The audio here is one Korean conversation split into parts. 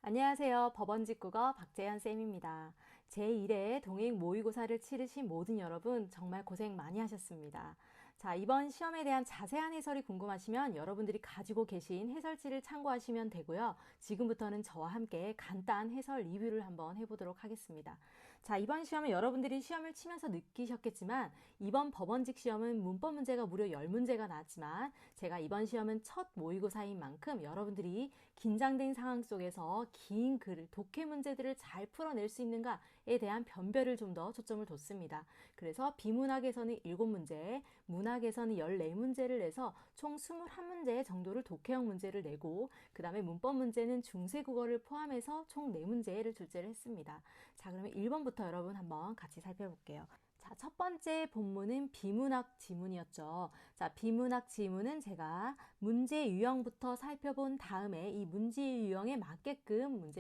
안녕하세요. 법원직국어 박재현 쌤입니다. 제1회 동행 모의고사를 치르신 모든 여러분 정말 고생 많이 하셨습니다. 자, 이번 시험에 대한 자세한 해설이 궁금하시면 여러분들이 가지고 계신 해설지를 참고하시면 되고요. 지금부터는 저와 함께 간단 해설 리뷰를 한번 해보도록 하겠습니다. 자, 이번 시험은 여러분들이 시험을 치면서 느끼셨겠지만 이번 법원직 시험은 문법 문제가 무려 10문제가 나왔지만 제가 이번 시험은 첫 모의고사인 만큼 여러분들이 긴장된 상황 속에서 긴 글, 독해 문제들을 잘 풀어낼 수 있는가에 대한 변별을 좀 더 초점을 뒀습니다. 그래서 비문학에서는 7문제, 문학에서는 14문제를 내서 총 21문제 정도를 독해형 문제를 내고 그 다음에 문법 문제는 중세국어를 포함해서 총 4문제를 출제를 했습니다. 자, 그러면 1번부터 여러분 한번 같이 살펴볼게요. 자, 첫 번째 본문은 비문학 지문이었죠. 자, 비문학 지문은 제가 문제 유형부터 살펴본 다음에 이 문제 유형에 맞게끔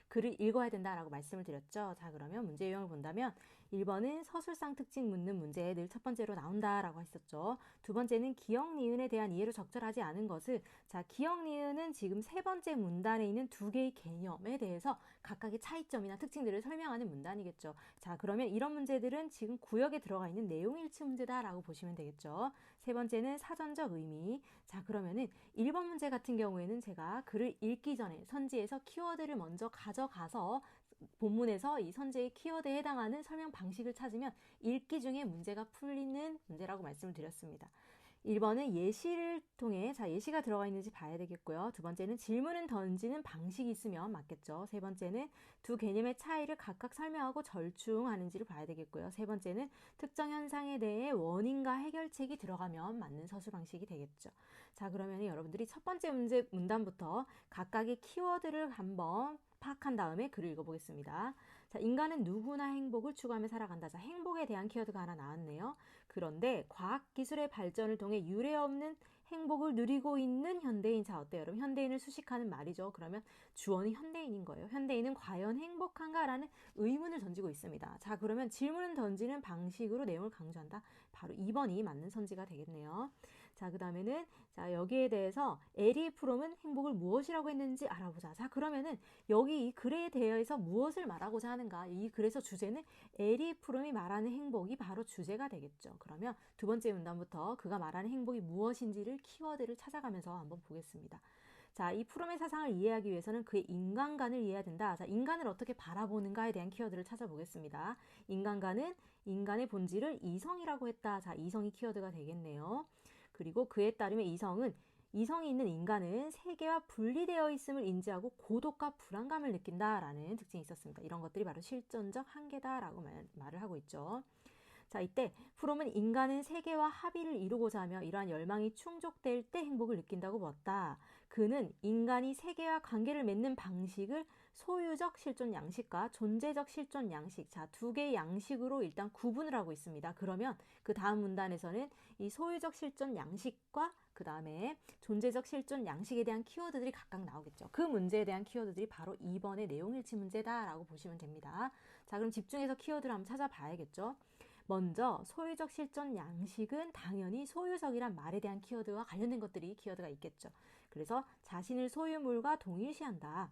글을 읽어야 된다라고 말씀을 드렸죠. 자, 그러면 문제 유형을 본다면 1번은 서술상 특징 묻는 문제 늘 첫 번째로 나온다라고 했었죠. 두 번째는 기역 니은에 대한 이해로 적절하지 않은 것을 자, 기역 니은은 지금 세 번째 문단에 있는 두 개의 개념에 대해서 각각의 차이점이나 특징들을 설명하는 문단이겠죠. 자, 그러면 이런 문제들은 지금 구역에 들어가 있는 내용 일치 문제다라고 보시면 되겠죠. 세 번째는 사전적 의미. 자, 그러면은 1번 문제 같은 경우에는 제가 글을 읽기 전에 선지에서 키워드를 먼저 가져가서 본문에서 이 선지의 키워드에 해당하는 설명 방식을 찾으면 읽기 중에 문제가 풀리는 문제라고 말씀을 드렸습니다. 1번은 예시를 통해 예시가 들어가 있는지 봐야 되겠고요. 두 번째는 질문을 던지는 방식이 있으면 맞겠죠. 세 번째는 두 개념의 차이를 각각 설명하고 절충하는지를 봐야 되겠고요. 세 번째는 특정 현상에 대해 원인과 해결책이 들어가면 맞는 서술 방식이 되겠죠. 자, 그러면 여러분들이 첫 번째 문제 문단부터 각각의 키워드를 한번 파악한 다음에 글을 읽어보겠습니다. 자, 인간은 누구나 행복을 추구하며 살아간다. 자, 행복에 대한 키워드가 하나 나왔네요. 그런데 과학기술의 발전을 통해 유례없는 행복을 누리고 있는 현대인. 자, 어때요? 여러분, 현대인을 수식하는 말이죠. 그러면 주어는 현대인인 거예요. 현대인은 과연 행복한가라는 의문을 던지고 있습니다. 자, 그러면 질문을 던지는 방식으로 내용을 강조한다. 바로 2번이 맞는 선지가 되겠네요. 자, 그 다음에는 여기에 대해서 에리 프롬은 행복을 무엇이라고 했는지 알아보자. 자, 그러면은 여기 이 글에 대해서 무엇을 말하고자 하는가? 이 글에서 주제는 에리 프롬이 말하는 행복이 바로 주제가 되겠죠. 그러면 두 번째 문단부터 그가 말하는 행복이 무엇인지를 키워드를 찾아가면서 한번 보겠습니다. 자, 이 프롬의 사상을 이해하기 위해서는 그의 인간관을 이해해야 된다. 자, 인간을 어떻게 바라보는가에 대한 키워드를 찾아보겠습니다. 인간관은 인간의 본질을 이성이라고 했다. 자, 이성이 키워드가 되겠네요. 그리고 그에 따르면 이성이 있는 인간은 세계와 분리되어 있음을 인지하고 고독과 불안감을 느낀다라는 특징이 있었습니다. 이런 것들이 바로 실존적 한계다라고 말을 하고 있죠. 자, 이때 프롬은 인간은 세계와 합의를 이루고자 하며 이러한 열망이 충족될 때 행복을 느낀다고 보았다. 그는 인간이 세계와 관계를 맺는 방식을 소유적 실존 양식과 존재적 실존 양식, 자, 두 개의 양식으로 일단 구분을 하고 있습니다. 그러면 그 다음 문단에서는 이 소유적 실존 양식과 그 다음에 존재적 실존 양식에 대한 키워드들이 각각 나오겠죠. 그 문제에 대한 키워드들이 바로 2번의 내용일치 문제다라고 보시면 됩니다. 자, 그럼 집중해서 키워드를 한번 찾아봐야겠죠. 먼저 소유적 실존 양식은 당연히 소유적이란 말에 대한 키워드와 관련된 것들이 키워드가 있겠죠. 그래서 자신을 소유물과 동일시한다.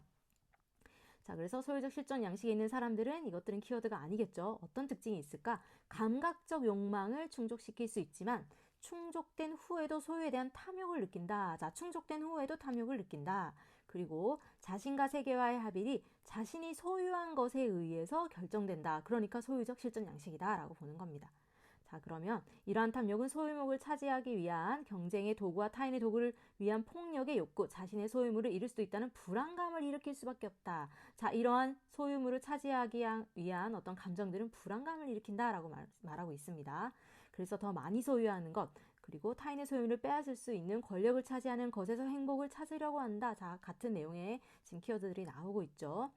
자, 그래서 소유적 실존 양식에 있는 사람들은 이것들은 키워드가 아니겠죠. 어떤 특징이 있을까? 감각적 욕망을 충족시킬 수 있지만 충족된 후에도 소유에 대한 탐욕을 느낀다. 자, 충족된 후에도 탐욕을 느낀다. 그리고 자신과 세계와의 합일이 자신이 소유한 것에 의해서 결정된다. 그러니까 소유적 실존 양식이다 라고 보는 겁니다. 자, 그러면 이러한 탐욕은 소유물을 차지하기 위한 경쟁의 도구와 타인의 도구를 위한 폭력의 욕구, 자신의 소유물을 잃을 수도 있다는 불안감을 일으킬 수밖에 없다. 자, 이러한 소유물을 차지하기 위한 어떤 감정들은 불안감을 일으킨다라고 말하고 있습니다. 그래서 더 많이 소유하는 것, 그리고 타인의 소유물을 빼앗을 수 있는 권력을 차지하는 것에서 행복을 찾으려고 한다. 자, 같은 내용의 지금 키워드들이 나오고 있죠.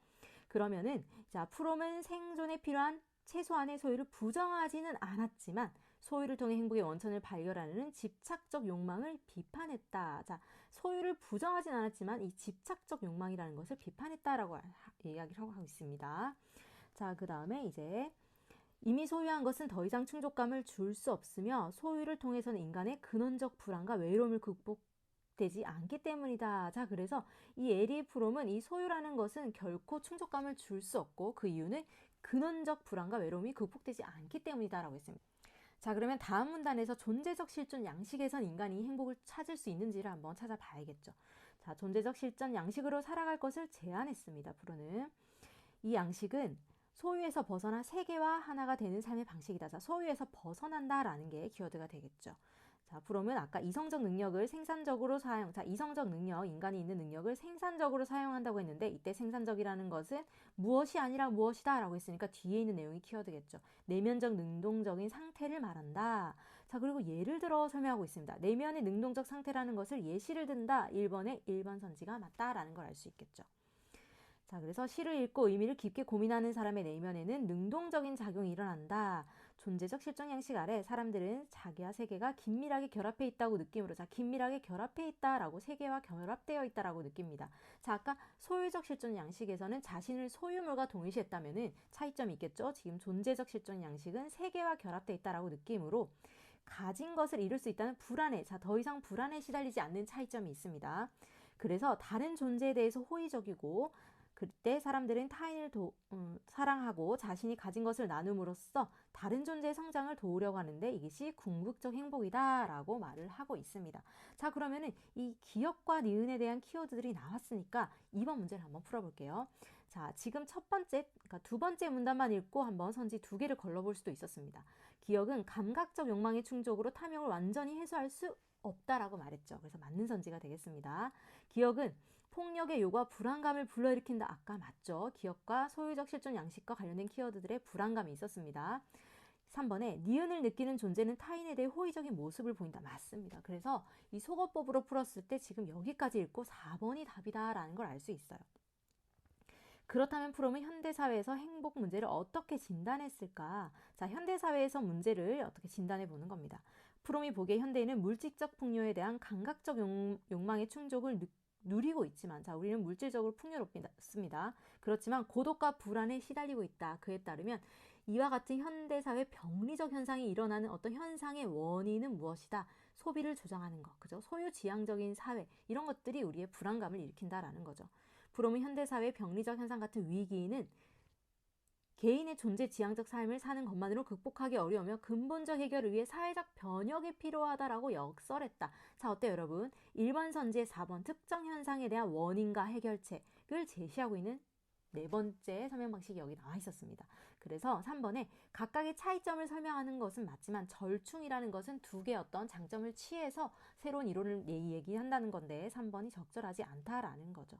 그러면은 프롬은 생존에 필요한 최소한의 소유를 부정하지는 않았지만 소유를 통해 행복의 원천을 발견하는 집착적 욕망을 비판했다. 자, 소유를 부정하진 않았지만 이 집착적 욕망이라는 것을 비판했다라고 이야기를 하고 있습니다. 자, 그 다음에 이미 소유한 것은 더 이상 충족감을 줄 수 없으며 소유를 통해서는 인간의 근원적 불안과 외로움을 극복 굽되지 않기 때문이다. 자, 그래서 이 에리 프롬은 이 소유라는 것은 결코 충족감을 줄 수 없고 그 이유는 근원적 불안과 외로움이 극복되지 않기 때문이다라고 했습니다. 자, 그러면 다음 문단에서 존재적 실존 양식에선 인간이 행복을 찾을 수 있는지를 한번 찾아봐야겠죠. 자, 존재적 실존 양식으로 살아갈 것을 제안했습니다. 프로는 이 양식은 소유에서 벗어나 세계와 하나가 되는 삶의 방식이다. 자, 소유에서 벗어난다라는 게 키워드가 되겠죠. 자, 프롬은 아까 이성적 능력을 생산적으로 자, 이성적 능력, 인간이 있는 능력을 생산적으로 사용한다고 했는데 이때 생산적이라는 것은 무엇이 아니라 무엇이다 라고 했으니까 뒤에 있는 내용이 키워드겠죠. 내면적 능동적인 상태를 말한다. 자, 그리고 예를 들어 설명하고 있습니다. 내면의 능동적 상태라는 것을 예시를 든다. 1번의 1번 선지가 맞다라는 걸 알 수 있겠죠. 자, 그래서 시를 읽고 의미를 깊게 고민하는 사람의 내면에는 능동적인 작용이 일어난다. 존재적 실존 양식 아래 사람들은 자기와 세계가 긴밀하게 결합해 있다고 느낌으로, 자, 긴밀하게 결합해 있다라고, 세계와 결합되어 있다라고 느낍니다. 자, 아까 소유적 실존 양식에서는 자신을 소유물과 동일시했다면은 차이점이 있겠죠. 지금 존재적 실존 양식은 세계와 결합돼 있다라고 느낌으로 가진 것을 이룰 수 있다는 불안에, 자, 더 이상 불안에 시달리지 않는 차이점이 있습니다. 그래서 다른 존재에 대해서 호의적이고 그때 사람들은 타인을 사랑하고 자신이 가진 것을 나눔으로써 다른 존재의 성장을 도우려고 하는데 이것이 궁극적 행복이다라고 말을 하고 있습니다. 자, 그러면은 이 기억과 니은에 대한 키워드들이 나왔으니까 이번 문제를 한번 풀어볼게요. 자, 지금 첫 번째, 그러니까 두 번째 문단만 읽고 한번 선지 두 개를 걸러볼 수도 있었습니다. 기억은 감각적 욕망의 충족으로 탐욕을 완전히 해소할 수 없다라고 말했죠. 그래서 맞는 선지가 되겠습니다. 기억은 폭력의 요구와 불안감을 불러일으킨다. 아까 맞죠? 기억과 소유적 실존 양식과 관련된 키워드들의 불안감이 있었습니다. 3번에 니은을 느끼는 존재는 타인에 대해 호의적인 모습을 보인다. 맞습니다. 그래서 이 속어법으로 풀었을 때 지금 여기까지 읽고 4번이 답이다라는 걸 알 수 있어요. 그렇다면 프롬은 현대사회에서 행복 문제를 어떻게 진단했을까? 자, 현대사회에서 문제를 어떻게 진단해 보는 겁니다. 프롬이 보기에 현대인은 물질적 풍요에 대한 감각적 욕망의 충족을 누리고 있지만, 자, 우리는 물질적으로 풍요롭습니다. 그렇지만 고독과 불안에 시달리고 있다. 그에 따르면 이와 같은 현대사회 병리적 현상이 일어나는 어떤 현상의 원인은 무엇이다? 소비를 조장하는 것, 그죠? 소유지향적인 사회, 이런 것들이 우리의 불안감을 일으킨다라는 거죠. 프롬은 현대사회 병리적 현상 같은 위기는 개인의 존재 지향적 삶을 사는 것만으로 극복하기 어려우며 근본적 해결을 위해 사회적 변혁이 필요하다라고 역설했다. 자, 어때요, 여러분? 1번 선지의 4번 특정 현상에 대한 원인과 해결책을 제시하고 있는 네 번째 설명 방식이 여기 나와 있었습니다. 그래서 3번에 각각의 차이점을 설명하는 것은 맞지만 절충이라는 것은 두 개의 어떤 장점을 취해서 새로운 이론을 얘기한다는 건데 3번이 적절하지 않다라는 거죠.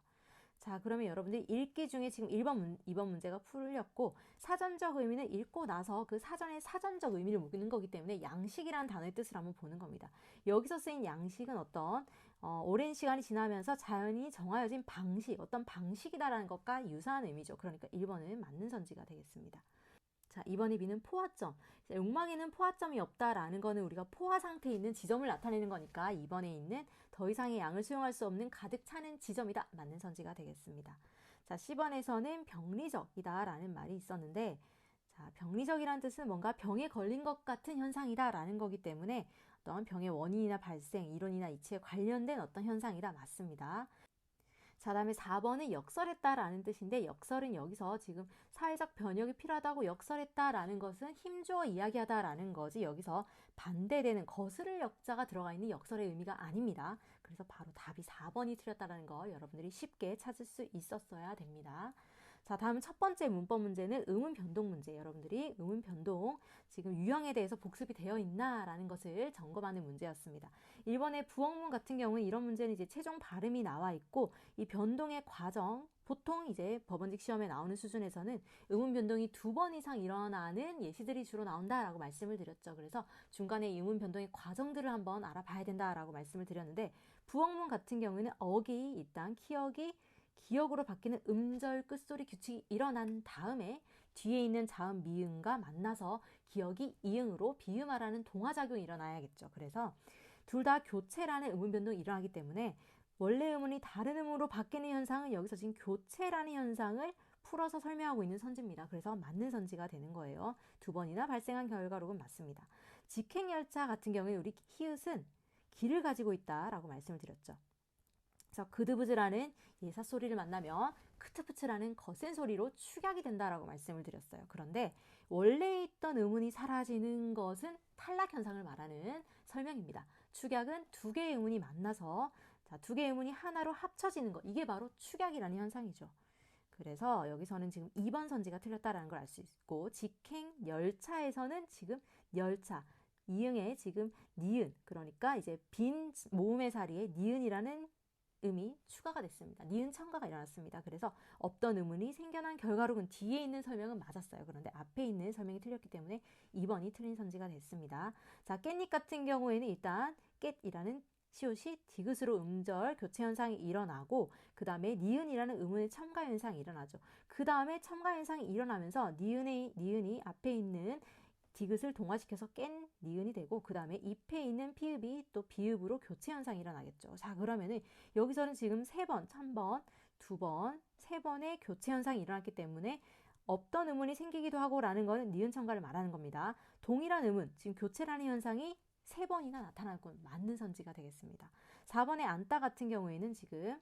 자, 그러면 여러분들이 읽기 중에 지금 1번, 2번 문제가 풀렸고 사전적 의미는 읽고 나서 그 사전의 사전적 의미를 묻는 거기 때문에 양식이라는 단어의 뜻을 한번 보는 겁니다. 여기서 쓰인 양식은 어떤 오랜 시간이 지나면서 자연히 정하여진 방식, 어떤 방식이다라는 것과 유사한 의미죠. 그러니까 1번은 맞는 선지가 되겠습니다. 자, 2번의 B는 포화점. 욕망에는 포화점이 없다라는 거는 우리가 포화 상태에 있는 지점을 나타내는 거니까 2번에 있는 더 이상의 양을 수용할 수 없는 가득 차는 지점이다. 맞는 선지가 되겠습니다. 자, 10번에서는 병리적이다 라는 말이 있었는데, 자, 병리적이라는 뜻은 뭔가 병에 걸린 것 같은 현상이다 라는 거기 때문에 어떤 병의 원인이나 발생, 이론이나 이치에 관련된 어떤 현상이다. 맞습니다. 자, 다음에 4번은 역설했다라는 뜻인데 역설은 여기서 지금 사회적 변혁이 필요하다고 역설했다라는 것은 힘주어 이야기하다라는 거지 여기서 반대되는 거스를 역자가 들어가 있는 역설의 의미가 아닙니다. 그래서 바로 답이 4번이 틀렸다라는 거 여러분들이 쉽게 찾을 수 있었어야 됩니다. 자, 다음 첫 번째 문법 문제는 의문 변동 문제. 여러분들이 의문 변동 지금 유형에 대해서 복습이 되어 있나라는 것을 점검하는 문제였습니다. 1번의 부엉문 같은 경우는 이런 문제는 이제 최종 발음이 나와 있고 이 변동의 과정 보통 이제 법원직 시험에 나오는 수준에서는 의문 변동이 2번 이상 일어나는 예시들이 주로 나온다라고 말씀을 드렸죠. 그래서 중간에 의문 변동의 과정들을 한번 알아봐야 된다라고 말씀을 드렸는데 부엉문 같은 경우에는 어기 일단 기억으로 바뀌는 음절 끝소리 규칙이 일어난 다음에 뒤에 있는 자음 미음과 만나서 기억이 이응으로 비음하라는 동화작용이 일어나야겠죠. 그래서 둘 다 교체라는 의문 변동이 일어나기 때문에 원래 의문이 다른 의문으로 바뀌는 현상은 여기서 지금 교체라는 현상을 풀어서 설명하고 있는 선지입니다. 그래서 맞는 선지가 되는 거예요. 2번이나 발생한 결과록은 맞습니다. 직행열차 같은 경우에 우리 히읗은 기를 가지고 있다라고 말씀을 드렸죠. 그래서 그드브즈라는 예사 소리를 만나면 크트프츠라는 거센 소리로 축약이 된다라고 말씀을 드렸어요. 그런데 원래 있던 음운이 사라지는 것은 탈락 현상을 말하는 설명입니다. 축약은 두 개의 음운이 만나서 두 개의 음운이 하나로 합쳐지는 것, 이게 바로 축약이라는 현상이죠. 그래서 여기서는 지금 2번 선지가 틀렸다라는 걸 알 수 있고, 직행 열차에서는 지금 열차 이응에 지금 니은, 그러니까 이제 빈 모음의 사리에 니은이라는 음이 추가가 됐습니다. 니은 첨가가 일어났습니다. 그래서 없던 음운이 생겨난 결과로는 뒤에 있는 설명은 맞았어요. 그런데 앞에 있는 설명이 틀렸기 때문에 2번이 틀린 선지가 됐습니다. 자, 깻잎 같은 경우에는 일단 깻이라는 시옷이 디귿으로 음절 교체 현상이 일어나고, 그 다음에 니은이라는 음운의 첨가 현상이 일어나죠. 그 다음에 첨가 현상이 일어나면서 니은이 앞에 있는 디귿을 동화시켜서 깬 니은이 되고, 그 다음에 잎에 있는 피읍이 또 비읍으로 교체 현상이 일어나겠죠. 자, 그러면은 여기서는 지금 3번, 3번, 2번, 3번의 교체 현상이 일어났기 때문에 없던 음운이 생기기도 하고 라는 거는 니은 첨가를 말하는 겁니다. 동일한 음운, 지금 교체라는 현상이 3번이나 나타나는 건 맞는 선지가 되겠습니다. 4번의 안따 같은 경우에는 지금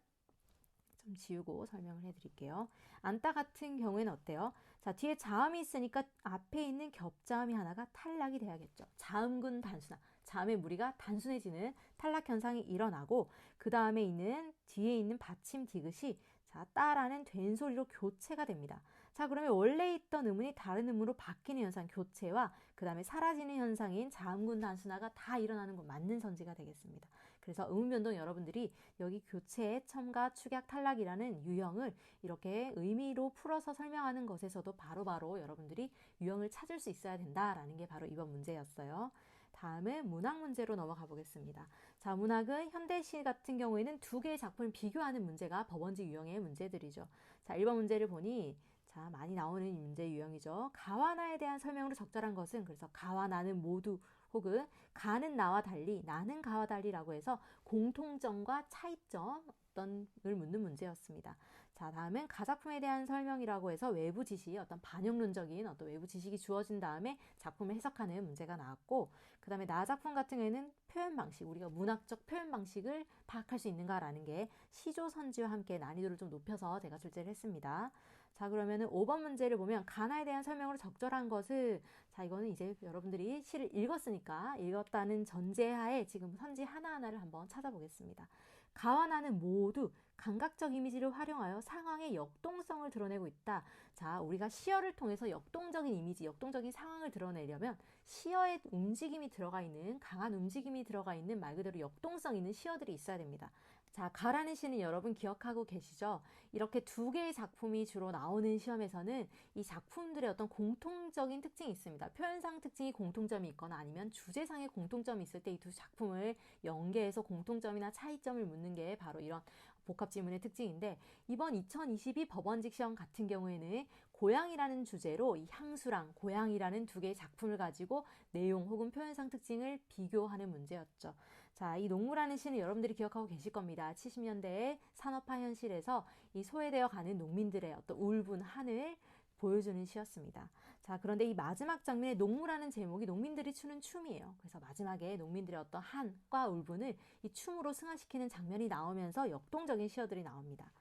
좀 지우고 설명을 해드릴게요. 안따 같은 경우에는 어때요? 자, 뒤에 자음이 있으니까 앞에 있는 겹자음이 하나가 탈락이 돼야겠죠. 자음군 단순화, 자음의 무리가 단순해지는 탈락 현상이 일어나고, 그 다음에 있는 뒤에 있는 받침 디귿이 자, 따라는 된 소리로 교체가 됩니다. 자, 그러면 원래 있던 음운이 다른 음으로 바뀌는 현상, 교체와 그 다음에 사라지는 현상인 자음군 단순화가 다 일어나는 건 맞는 선지가 되겠습니다. 그래서 음운 변동 여러분들이 여기 교체, 첨가, 축약, 탈락이라는 유형을 이렇게 의미로 풀어서 설명하는 것에서도 바로바로 여러분들이 유형을 찾을 수 있어야 된다라는 게 바로 이번 문제였어요. 다음은 문학 문제로 넘어가 보겠습니다. 자, 문학은 현대시 같은 경우에는 두 개의 작품을 비교하는 문제가 법원지 유형의 문제들이죠. 자, 1번 문제를 보니 자, 많이 나오는 문제 유형이죠. 가와 나에 대한 설명으로 적절한 것은, 그래서 가와 나는 모두, 혹은 가는 나와 달리, 나는 가와 달리라고 해서 공통점과 차이점 어떤을 묻는 문제였습니다. 자, 다음은 가작품에 대한 설명이라고 해서 외부 지시, 어떤 반영론적인 어떤 외부 지식이 주어진 다음에 작품을 해석하는 문제가 나왔고, 그 다음에 나작품 같은 경우에는 표현 방식, 우리가 문학적 표현 방식을 파악할 수 있는가라는 게 시조 선지와 함께 난이도를 좀 높여서 제가 출제를 했습니다. 자, 그러면은 5번 문제를 보면 가나에 대한 설명으로 적절한 것을, 자, 이거는 이제 여러분들이 시를 읽었다는 전제하에 지금 선지 하나하나를 한번 찾아보겠습니다. 가와 나는 모두 감각적 이미지를 활용하여 상황의 역동성을 드러내고 있다. 자, 우리가 시어를 통해서 역동적인 이미지, 역동적인 상황을 드러내려면 시어의 움직임이 들어가 있는, 강한 움직임이 들어가 있는 말 그대로 역동성 있는 시어들이 있어야 됩니다. 자, 가라는 시는 여러분 기억하고 계시죠? 이렇게 두 개의 작품이 주로 나오는 시험에서는 이 작품들의 어떤 공통적인 특징이 있습니다. 표현상 특징이 공통점이 있거나 아니면 주제상의 공통점이 있을 때 이 두 작품을 연계해서 공통점이나 차이점을 묻는 게 바로 이런 복합지문의 특징인데, 이번 2022 법원직 시험 같은 경우에는 고양이라는 주제로 이 향수랑 고양이라는 두 개의 작품을 가지고 내용 혹은 표현상 특징을 비교하는 문제였죠. 자, 이 농무라는 시는 여러분들이 기억하고 계실 겁니다. 70년대의 산업화 현실에서 이 소외되어 가는 농민들의 어떤 울분, 한을 보여주는 시였습니다. 자, 그런데 이 마지막 장면의 농무라는 제목이 농민들이 추는 춤이에요. 그래서 마지막에 농민들의 어떤 한과 울분을 이 춤으로 승화시키는 장면이 나오면서 역동적인 시어들이 나옵니다.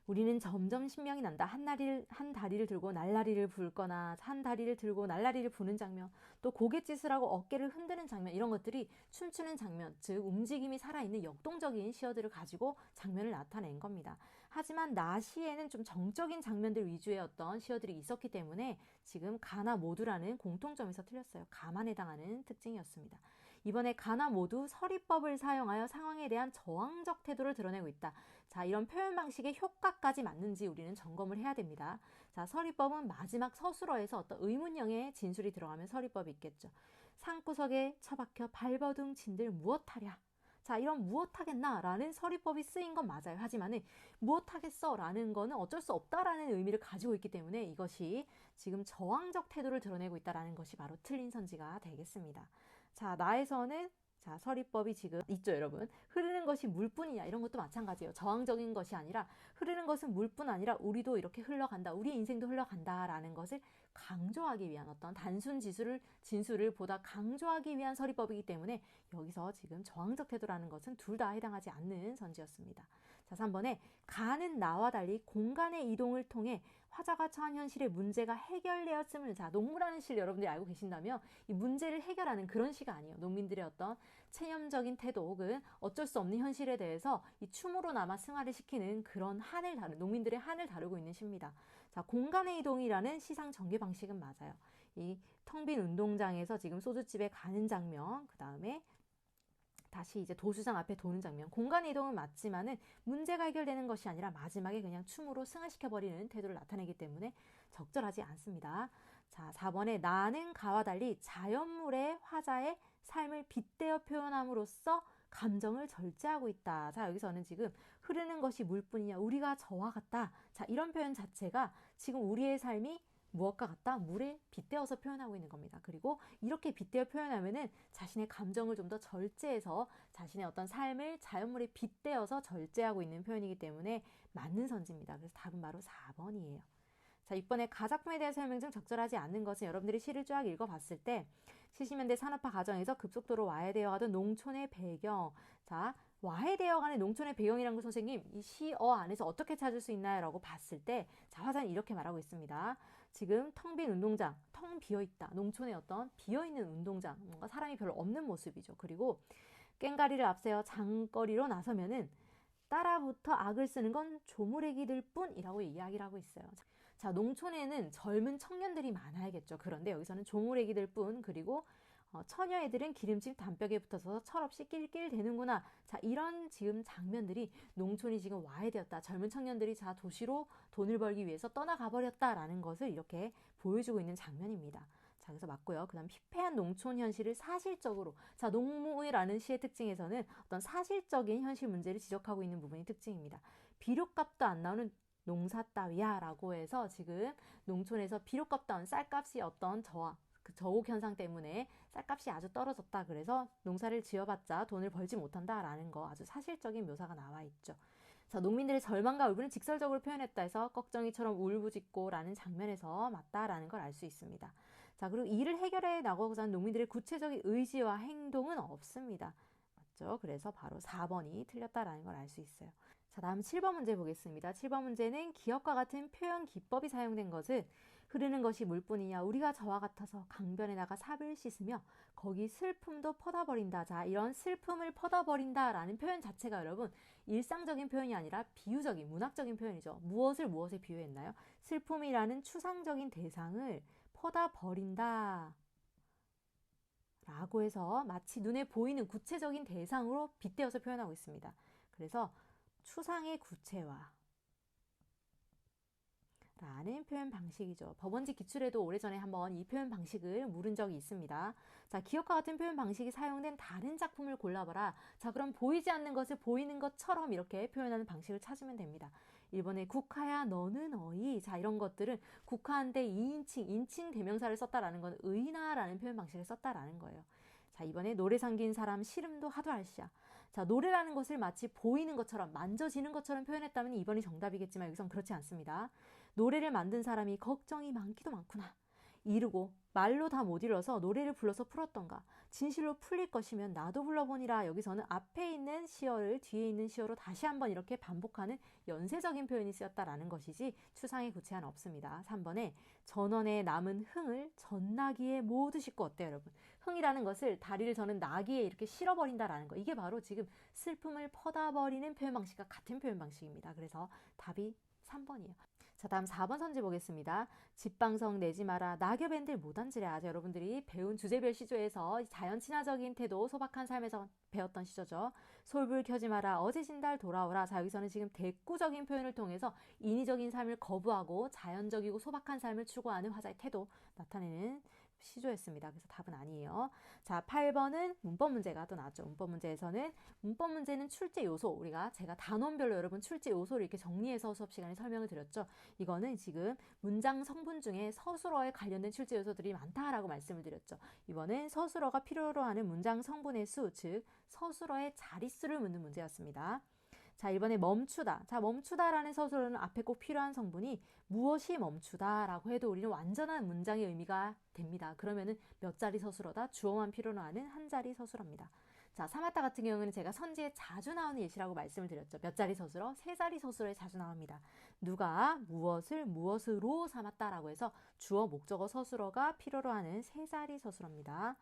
우리는 점점 신명이 난다. 한 다리를 들고 날라리를 불거나 한 다리를 들고 날라리를 부는 장면, 또 고갯짓을 하고 어깨를 흔드는 장면, 이런 것들이 춤추는 장면, 즉 움직임이 살아있는 역동적인 시어들을 가지고 장면을 나타낸 겁니다. 하지만 나시에는 좀 정적인 장면들 위주의 어떤 시어들이 있었기 때문에 지금 가나 모두라는 공통점에서 틀렸어요. 가만 해당하는 특징이었습니다. 이번에 가나 모두 서리법을 사용하여 상황에 대한 저항적 태도를 드러내고 있다. 자, 이런 표현 방식의 효과까지 맞는지 우리는 점검을 해야 됩니다. 자, 서리법은 마지막 서술어에서 어떤 의문형의 진술이 들어가면 서리법이 있겠죠. 산구석에 처박혀 발버둥 친들 무엇하랴. 자, 이런 무엇하겠나 라는 서리법이 쓰인 건 맞아요. 하지만 무엇하겠어 라는 거는 어쩔 수 없다라는 의미를 가지고 있기 때문에 이것이 지금 저항적 태도를 드러내고 있다라는 것이 바로 틀린 선지가 되겠습니다. 자, 나에서는 자, 서리법이 지금 있죠, 여러분. 흐르는 것이 물뿐이냐, 이런 것도 마찬가지예요. 저항적인 것이 아니라 흐르는 것은 물뿐 아니라 우리도 이렇게 흘러간다, 우리 인생도 흘러간다라는 것을 강조하기 위한 어떤 단순 진술을 보다 강조하기 위한 서리법이기 때문에 여기서 지금 저항적 태도라는 것은 둘 다 해당하지 않는 선지였습니다. 자, 3번에 가는 나와 달리 공간의 이동을 통해 화자가 처한 현실의 문제가 해결되었음을, 자, 농무라는 시를 여러분들이 알고 계신다면 이 문제를 해결하는 그런 시가 아니에요. 농민들의 어떤 체념적인 태도 혹은 어쩔 수 없는 현실에 대해서 이 춤으로나마 승화를 시키는 그런 농민들의 한을 다루고 있는 시입니다. 자, 공간의 이동이라는 시상 전개 방식은 맞아요. 이 텅 빈 운동장에서 지금 소주집에 가는 장면, 그 다음에 다시 이제 도수장 앞에 도는 장면, 공간의 이동은 맞지만은 문제가 해결되는 것이 아니라 마지막에 그냥 춤으로 승화시켜버리는 태도를 나타내기 때문에 적절하지 않습니다. 자, 4번에 나는 가와 달리 자연물의 화자의 삶을 빗대어 표현함으로써 감정을 절제하고 있다. 자, 여기서는 지금 흐르는 것이 물뿐이냐, 우리가 저와 같다. 자, 이런 표현 자체가 지금 우리의 삶이 무엇과 같다? 물에 빗대어서 표현하고 있는 겁니다. 그리고 이렇게 빗대어 표현하면은 자신의 감정을 좀 더 절제해서 자신의 어떤 삶을 자연물에 빗대어서 절제하고 있는 표현이기 때문에 맞는 선지입니다. 그래서 답은 바로 4번이에요. 자, 6번에 가작품에 대한 설명 중 적절하지 않는 것은 여러분들이 시를 쫙 읽어봤을 때 시시면대 산업화 과정에서 급속도로 와해되어가던 농촌의 배경. 자, 와해되어가는 농촌의 배경이라는 걸 선생님 이 시어 안에서 어떻게 찾을 수 있나요? 라고 봤을 때 자, 화자는 이렇게 말하고 있습니다. 지금 텅 빈 운동장, 텅 비어있다. 농촌의 어떤 비어있는 운동장, 뭔가 사람이 별로 없는 모습이죠. 그리고 꽹가리를 앞세워 장거리로 나서면은 따라붙어 악을 쓰는 건 조무래기들 뿐이라고 이야기를 하고 있어요. 자, 농촌에는 젊은 청년들이 많아야겠죠. 그런데 여기서는 조무래기들 뿐, 그리고 처녀애들은 기름집 담벽에 붙어서 철없이 낄낄대는구나. 자, 이런 지금 장면들이 농촌이 지금 와해되었다. 젊은 청년들이 자, 도시로 돈을 벌기 위해서 떠나가 버렸다라는 것을 이렇게 보여주고 있는 장면입니다. 자, 그래서 맞고요. 그 다음 피폐한 농촌 현실을 사실적으로, 자, 농무라는 시의 특징에서는 어떤 사실적인 현실 문제를 지적하고 있는 부분이 특징입니다. 비료값도 안 나오는 농사 따위야 라고 해서 지금 농촌에서 비료값도 안 쌀값이 어떤 그 저옥 현상 때문에 쌀값이 아주 떨어졌다. 그래서 농사를 지어봤자 돈을 벌지 못한다라는 거 아주 사실적인 묘사가 나와 있죠. 자, 농민들의 절망과 울분을 직설적으로 표현했다 해서 꺽정이처럼 울부짖고라는 장면에서 맞다라는 걸 알 수 있습니다. 자, 그리고 이를 해결해 나가고자 하는 농민들의 구체적인 의지와 행동은 없습니다. 맞죠? 그래서 바로 4번이 틀렸다라는 걸 알 수 있어요. 자, 다음 7번 문제 보겠습니다. 7번 문제는 기업과 같은 표현 기법이 사용된 것은 흐르는 것이 물뿐이냐, 우리가 저와 같아서 강변에 나가 삽을 씻으며 거기 슬픔도 퍼다버린다. 자, 이런 슬픔을 퍼다버린다 라는 표현 자체가 여러분 일상적인 표현이 아니라 비유적인 문학적인 표현이죠. 무엇에 비유했나요? 슬픔이라는 추상적인 대상을 퍼다버린다 라고 해서 마치 눈에 보이는 구체적인 대상으로 빗대어서 표현하고 있습니다. 그래서 추상의 구체화 라는 표현 방식이죠. 법원지 기출에도 오래전에 한번 이 표현 방식을 물은 적이 있습니다. 자, 기업과 같은 표현 방식이 사용된 다른 작품을 골라봐라. 자, 그럼 보이지 않는 것을 보이는 것처럼 이렇게 표현하는 방식을 찾으면 됩니다. 1번에 국하야 너는 어이. 자, 이런 것들은 국하한테 2인칭, 인칭 대명사를 썼다라는 건 의나라는 표현 방식을 썼다라는 거예요. 자, 이번에 노래 삼긴 사람 시름도 하도 알씨야. 자, 노래라는 것을 마치 보이는 것처럼 만져지는 것처럼 표현했다면 2번이 정답이겠지만 여기선 그렇지 않습니다. 노래를 만든 사람이 걱정이 많기도 많구나. 이르고 말로 다 못 일러서 노래를 불러서 풀었던가. 진실로 풀릴 것이면 나도 불러보니라. 여기서는 앞에 있는 시어를 뒤에 있는 시어로 다시 한번 이렇게 반복하는 연쇄적인 표현이 쓰였다라는 것이지 추상의 구체화는 없습니다. 3번에 전원에 남은 흥을 전나기에 모두 싣고. 어때요 여러분? 흥이라는 것을 다리를 저는 나기에 이렇게 실어버린다라는 거. 이게 바로 지금 슬픔을 퍼다버리는 표현 방식과 같은 표현 방식입니다. 그래서 답이 3번이에요. 자, 다음 4번 선지 보겠습니다. 집방성 내지 마라 낙엽엔들 못 앉으랴. 아주 여러분들이 배운 주제별 시조에서 자연 친화적인 태도 소박한 삶에서 배웠던 시조죠. 솔불 켜지 마라 어제 진달 돌아오라. 자, 여기서는 지금 대꾸적인 표현을 통해서 인위적인 삶을 거부하고 자연적이고 소박한 삶을 추구하는 화자의 태도 나타내는 시조였습니다. 그래서 답은 아니에요. 자, 8번은 문법 문제가 또 나왔죠. 문법 문제는 출제 요소. 제가 단원별로 여러분 출제 요소를 이렇게 정리해서 수업 시간에 설명을 드렸죠. 이거는 지금 문장 성분 중에 서술어에 관련된 출제 요소들이 많다라고 말씀을 드렸죠. 이번은 서술어가 필요로 하는 문장 성분의 수, 즉 서술어의 자릿수를 묻는 문제였습니다. 자, 1번에 멈추다. 자, 멈추다라는 서술어는 앞에 꼭 필요한 성분이 무엇이 멈추다라고 해도 우리는 완전한 문장의 의미가 됩니다. 그러면은 몇 자리 서술어다? 주어만 필요로 하는 한 자리 서술어입니다. 자, 사마타 같은 경우는 제가 선지에 자주 나오는 예시라고 말씀을 드렸죠. 몇 자리 서술어? 세 자리 서술어에 자주 나옵니다. 누가 무엇을 무엇으로 삼았다라고 해서 주어, 목적어, 서술어가 필요로 하는 세 자리 서술어입니다.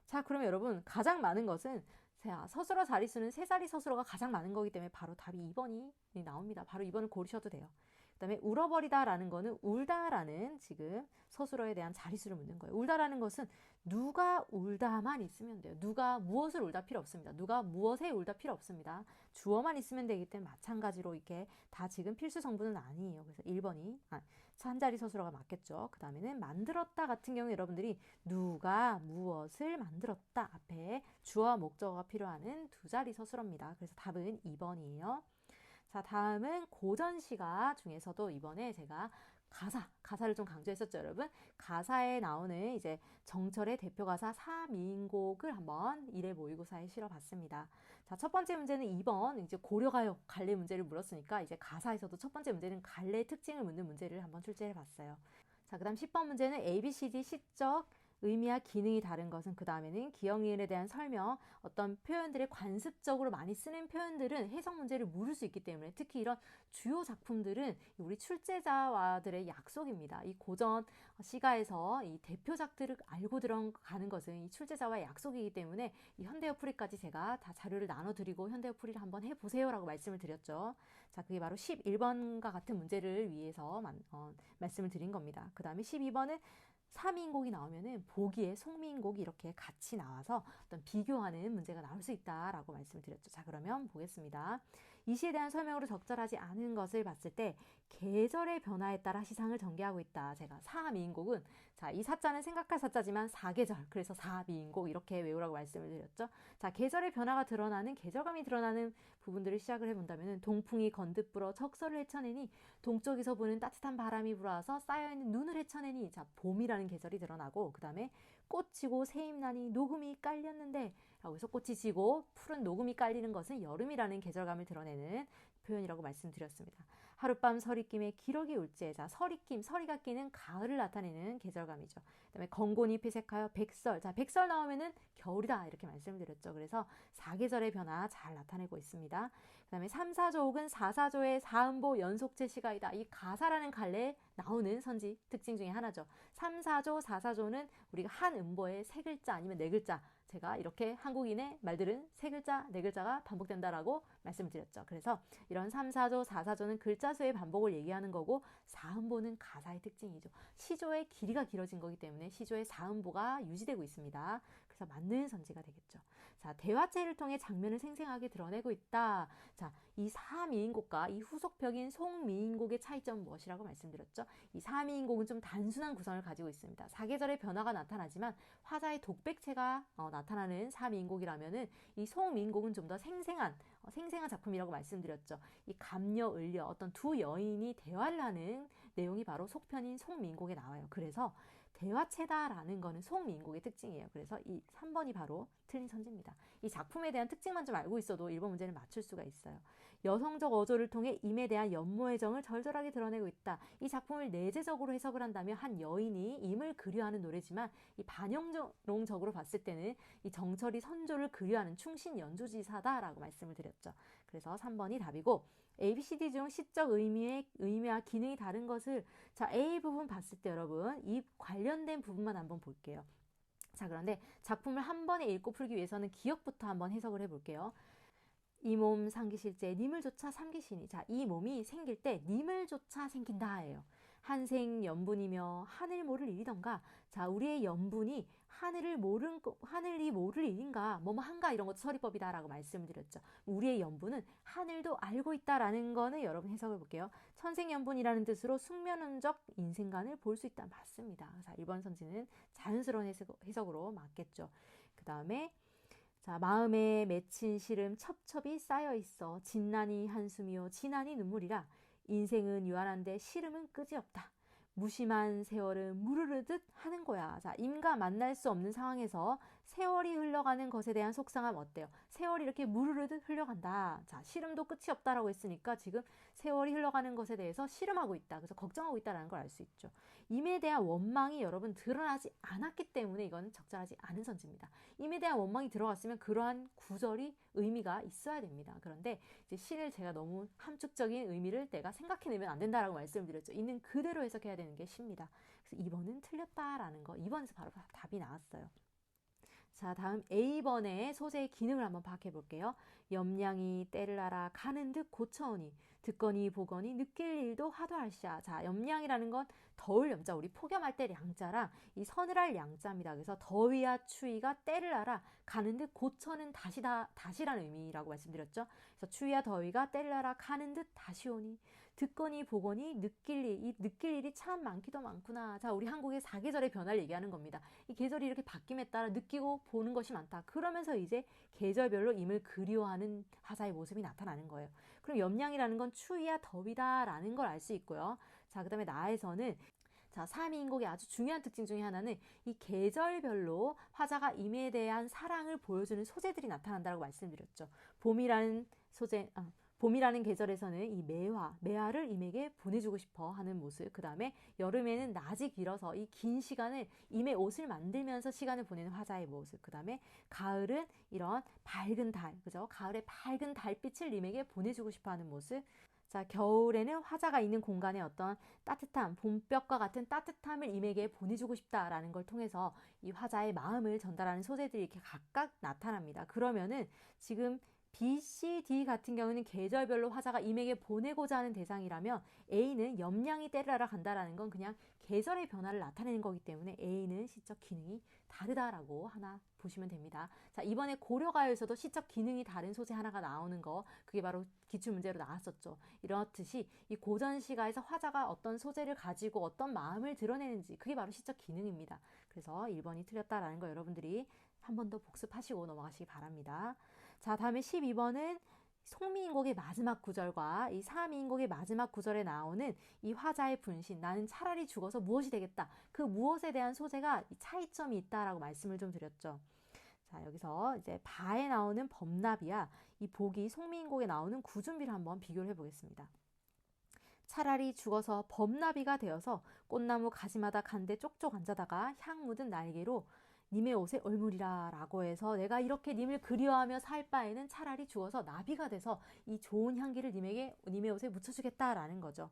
자, 그러면 여러분 가장 많은 것은 자, 서술어 자릿수는 세 자리 서술어가 가장 많은 거기 때문에 바로 답이 2번이 나옵니다. 바로 2번을 고르셔도 돼요. 그 다음에 울어버리다라는 거는 울다라는 지금 서술어에 대한 자릿수를 묻는 거예요. 울다라는 것은 누가 울다만 있으면 돼요. 누가 무엇을 울다 필요 없습니다. 누가 무엇에 울다 필요 없습니다. 주어만 있으면 되기 때문에 마찬가지로 이렇게 다 지금 필수 성분은 아니에요. 그래서 1번이 한 자리 서술어가 맞겠죠. 그 다음에는 만들었다 같은 경우 여러분들이 누가 무엇을 만들었다 앞에 주어와 목적어가 필요하는 두 자리 서술어입니다. 그래서 답은 2번이에요. 자, 다음은 고전시가 중에서도 이번에 제가 가사를 좀 강조했었죠, 여러분. 가사에 나오는 이제 정철의 대표 가사 사미인곡을 한번 일회 모의고사에 실어봤습니다. 자, 첫 번째 문제는 2번 이제 고려가요 갈래 문제를 물었으니까 이제 가사에서도 첫 번째 문제는 갈래의 특징을 묻는 문제를 한번 출제해봤어요. 자, 그 다음 10번 문제는 ABCD 시적 의미와 기능이 다른 것은 그 다음에는 기억니은에 대한 설명, 어떤 표현들의 관습적으로 많이 쓰는 표현들은 해석 문제를 물을 수 있기 때문에 특히 이런 주요 작품들은 우리 출제자와들의 약속입니다. 이 고전 시가에서 이 대표작들을 알고 들어가는 것은 이 출제자와의 약속이기 때문에 이 현대어풀이까지 제가 다 자료를 나눠드리고 현대어풀이를 한번 해보세요라고 말씀을 드렸죠. 자, 그게 바로 11번과 같은 문제를 위해서 말씀을 드린 겁니다. 그 다음에 12번은 사미인곡이 나오면은 보기에 송미인곡이 이렇게 같이 나와서 어떤 비교하는 문제가 나올 수 있다라고 말씀을 드렸죠. 자, 그러면 보겠습니다. 이 시에 대한 설명으로 적절하지 않은 것을 봤을 때 계절의 변화에 따라 시상을 전개하고 있다. 제가 사미인곡은 자, 이 사자는 생각할 사자지만 사계절, 그래서 사미인곡 이렇게 외우라고 말씀을 드렸죠. 자, 계절의 변화가 드러나는 계절감이 드러나는 부분들을 시작을 해본다면 동풍이 건듯 불어 척서를 헤쳐내니 동쪽에서 부는 따뜻한 바람이 불어와서 쌓여있는 눈을 헤쳐내니 자, 봄이라는 계절이 드러나고 그 다음에 꽃 지고 새잎나니 녹음이 깔렸는데 라고 해서 꽃이 지고 푸른 녹음이 깔리는 것은 여름이라는 계절감을 드러내는 표현이라고 말씀드렸습니다. 하룻밤 서리김에 기러기 울제. 자, 서리김, 서리가 끼는 가을을 나타내는 계절감이죠. 그 다음에 건곤이 피색하여 백설. 자, 백설 나오면은 겨울이다 이렇게 말씀드렸죠. 그래서 사계절의 변화 잘 나타내고 있습니다. 그 다음에 3사조옥은 4사조의 사음보 연속체 시가이다. 이 가사라는 갈래에 나오는 선지 특징 중에 하나죠. 3사조, 4사조는 우리가 한 음보에 세 글자 아니면 네 글자 제가 이렇게 한국인의 말들은 세 글자, 네 글자가 반복된다라고 말씀을 드렸죠. 그래서 이런 3, 4조, 4, 4조는 글자 수의 반복을 얘기하는 거고 사음보는 가사의 특징이죠. 시조의 길이가 길어진 거기 때문에 시조의 사음보가 유지되고 있습니다. 그래서 맞는 선지가 되겠죠. 자, 대화체를 통해 장면을 생생하게 드러내고 있다. 자, 이 사미인곡과 이 후속벽인 송미인곡의 차이점은 무엇이라고 말씀드렸죠? 이 사미인곡은 좀 단순한 구성을 가지고 있습니다. 사계절의 변화가 나타나지만 화자의 독백체가 나타나는 사미인곡이라면은 이 송미인곡은 좀 더 생생한 작품이라고 말씀드렸죠. 이 감여, 을려 어떤 두 여인이 대화를 하는 내용이 바로 속편인 송미인곡에 나와요. 그래서 대화체다라는 거는 송미인곡의 특징이에요. 그래서 이 3번이 바로 틀린 선지입니다. 이 작품에 대한 특징만 좀 알고 있어도 1번 문제는 맞출 수가 있어요. 여성적 어조를 통해 임에 대한 연모의 정을 절절하게 드러내고 있다. 이 작품을 내재적으로 해석을 한다면 한 여인이 임을 그리워하는 노래지만 이 반영론적으로 봤을 때는 이 정철이 선조를 그리워하는 충신 연조지사다라고 말씀을 드렸죠. 그래서 3번이 답이고 ABCD 중 시적 의미와 기능이 다른 것을 자, A 부분 봤을 때 여러분 이 관련된 부분만 한번 볼게요. 자, 그런데 작품을 한 번에 읽고 풀기 위해서는 기억부터 한번 해석을 해볼게요. 이 몸 상기실제 님을 조차 삼기시니. 자, 이 몸이 생길 때 님을 조차 생긴다예요. 한생 연분이며 하늘 모를 일이던가. 자, 우리의 연분이 하늘이 모를 일인가 뭐뭐 한가 이런 것도 서리법이다라고 말씀드렸죠. 우리의 연분은 하늘도 알고 있다라는 거는 여러분 해석을 볼게요. 천생연분이라는 뜻으로 숙면론적 인생관을 볼 수 있다. 맞습니다. 자, 1번 선지는 자연스러운 해석으로 맞겠죠. 그 다음에 자, 마음에 맺힌 시름 첩첩이 쌓여있어 진난이 한숨이요 진난이 눈물이라. 인생은 유한한데 시름은 끄지없다. 무심한 세월은 무르르듯 하는 거야. 자, 임과 만날 수 없는 상황에서 세월이 흘러가는 것에 대한 속상함 어때요? 세월이 이렇게 무르르듯 흘러간다. 자, 시름도 끝이 없다라고 했으니까 지금 세월이 흘러가는 것에 대해서 시름하고 있다. 그래서 걱정하고 있다라는 걸 알 수 있죠. 임에 대한 원망이 여러분 드러나지 않았기 때문에 이건 적절하지 않은 선지입니다. 임에 대한 원망이 들어갔으면 그러한 구절이 의미가 있어야 됩니다. 그런데 이제 시를 제가 너무 함축적인 의미를 내가 생각해내면 안 된다라고 말씀을 드렸죠. 있는 그대로 해석해야 되는 게 시입니다. 그래서 2번은 틀렸다라는 거. 2번에서 바로 답이 나왔어요. 자, 다음 A번의 소재의 기능을 한번 파악해 볼게요. 염량이 때를 알아 가는 듯 고쳐오니 듣거니 보거니 느낄 일도 하도할시야. 자, 염량이라는 건 더울 염자, 우리 폭염할 때 량자랑 이 서늘할 양자입니다. 그래서 더위와 추위가 때를 알아 가는 듯 고쳐는 다시라는 의미라고 말씀드렸죠. 그래서 추위와 더위가 때를 알아 가는 듯 다시 오니 듣거니 보거니 느낄 일, 이 느낄 일이 참 많기도 많구나. 자, 우리 한국의 사계절의 변화를 얘기하는 겁니다. 이 계절이 이렇게 바뀜에 따라 느끼고 보는 것이 많다. 그러면서 이제 계절별로 임을 그리워하는 하자의 모습이 나타나는 거예요. 그럼 염량이라는 건 추위야 더위다라는 걸 알 수 있고요. 자, 그 다음에 나에서는 자, 삼위인곡의 아주 중요한 특징 중에 하나는 이 계절별로 화자가 임에 대한 사랑을 보여주는 소재들이 나타난다고 말씀드렸죠. 봄이라는 계절에서는 이 매화를 임에게 보내주고 싶어 하는 모습. 그 다음에 여름에는 낮이 길어서 이 긴 시간을 임의 옷을 만들면서 시간을 보내는 화자의 모습. 그 다음에 가을은 이런 밝은 달, 그죠? 가을의 밝은 달빛을 임에게 보내주고 싶어 하는 모습. 자, 겨울에는 화자가 있는 공간에 어떤 따뜻함, 봄볕과 같은 따뜻함을 임에게 보내주고 싶다라는 걸 통해서 이 화자의 마음을 전달하는 소재들이 이렇게 각각 나타납니다. 그러면은 지금 B, C, D 같은 경우는 계절별로 화자가 임에게 보내고자 하는 대상이라면 A는 염량이 때를 알아 간다라는 건 그냥 계절의 변화를 나타내는 거기 때문에 A는 시적 기능이 다르다라고 하나 보시면 됩니다. 자, 이번에 고려가요에서도 시적 기능이 다른 소재 하나가 나오는 거, 그게 바로 기출문제로 나왔었죠. 이렇듯이 이 고전시가에서 화자가 어떤 소재를 가지고 어떤 마음을 드러내는지, 그게 바로 시적 기능입니다. 그래서 1번이 틀렸다라는 거 여러분들이 한 번 더 복습하시고 넘어가시기 바랍니다. 자, 다음에 12번은 송미인곡의 마지막 구절과 이 사미인곡의 마지막 구절에 나오는 이 화자의 분신, 나는 차라리 죽어서 무엇이 되겠다. 그 무엇에 대한 소재가 차이점이 있다라고 말씀을 좀 드렸죠. 자, 여기서 이제 바에 나오는 범나비와 이 복이 송미인곡에 나오는 구준비를 한번 비교를 해보겠습니다. 차라리 죽어서 범나비가 되어서 꽃나무 가지마다 간데 쪽쪽 앉아다가 향 묻은 날개로 님의 옷에 얼물이라 라고 해서 내가 이렇게 님을 그리워하며 살 바에는 차라리 죽어서 나비가 돼서 이 좋은 향기를 님의 옷에 묻혀주겠다라는 거죠.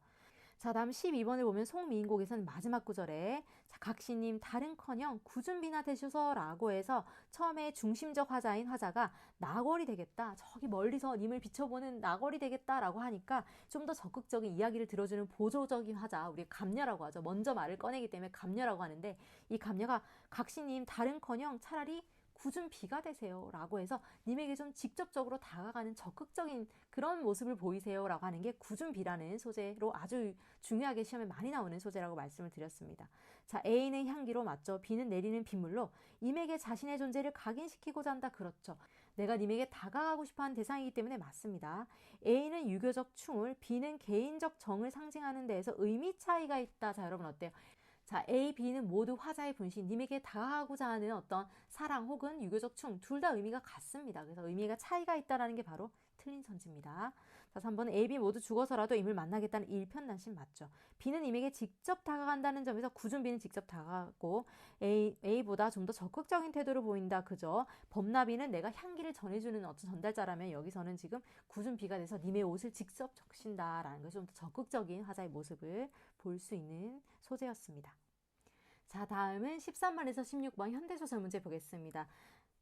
자, 다음 12번을 보면 송미인곡에서는 마지막 구절에 자, 각시님 다른커녕 구준비나 되셔서 라고 해서 처음에 중심적 화자인 화자가 나궐이 되겠다. 저기 멀리서 님을 비춰보는 나궐이 되겠다라고 하니까 좀 더 적극적인 이야기를 들어주는 보조적인 화자, 우리 감녀라고 하죠. 먼저 말을 꺼내기 때문에 감녀라고 하는데 이 감녀가 각시님 다른커녕 차라리 굳은 비가 되세요 라고 해서 님에게 좀 직접적으로 다가가는 적극적인 그런 모습을 보이세요 라고 하는 게 굳은 비라는 소재로 아주 중요하게 시험에 많이 나오는 소재라고 말씀을 드렸습니다. 자, A는 향기로 맞죠. B는 내리는 빗물로 님에게 자신의 존재를 각인시키고자 한다. 그렇죠. 내가 님에게 다가가고 싶어하는 대상이기 때문에 맞습니다. A는 유교적 충을, B는 개인적 정을 상징하는 데에서 의미 차이가 있다. 자, 여러분 어때요? 자, A, B는 모두 화자의 분신, 님에게 다가가고자 하는 어떤 사랑 혹은 유교적 충, 둘 다 의미가 같습니다. 그래서 의미가 차이가 있다는 게 바로 틀린 선지입니다. 자, 3번은 A, B 모두 죽어서라도 임을 만나겠다는 일편단심 맞죠. B는 임에게 직접 다가간다는 점에서 굳은 B는 직접 다가가고 A보다 좀 더 적극적인 태도를 보인다. 그죠? 범나비는 내가 향기를 전해주는 어떤 전달자라면 여기서는 지금 굳은 B가 돼서 님의 옷을 직접 적신다라는 것이 좀 더 적극적인 화자의 모습을 볼 수 있는 소재였습니다. 자, 다음은 13번에서 16번 현대소설 문제 보겠습니다.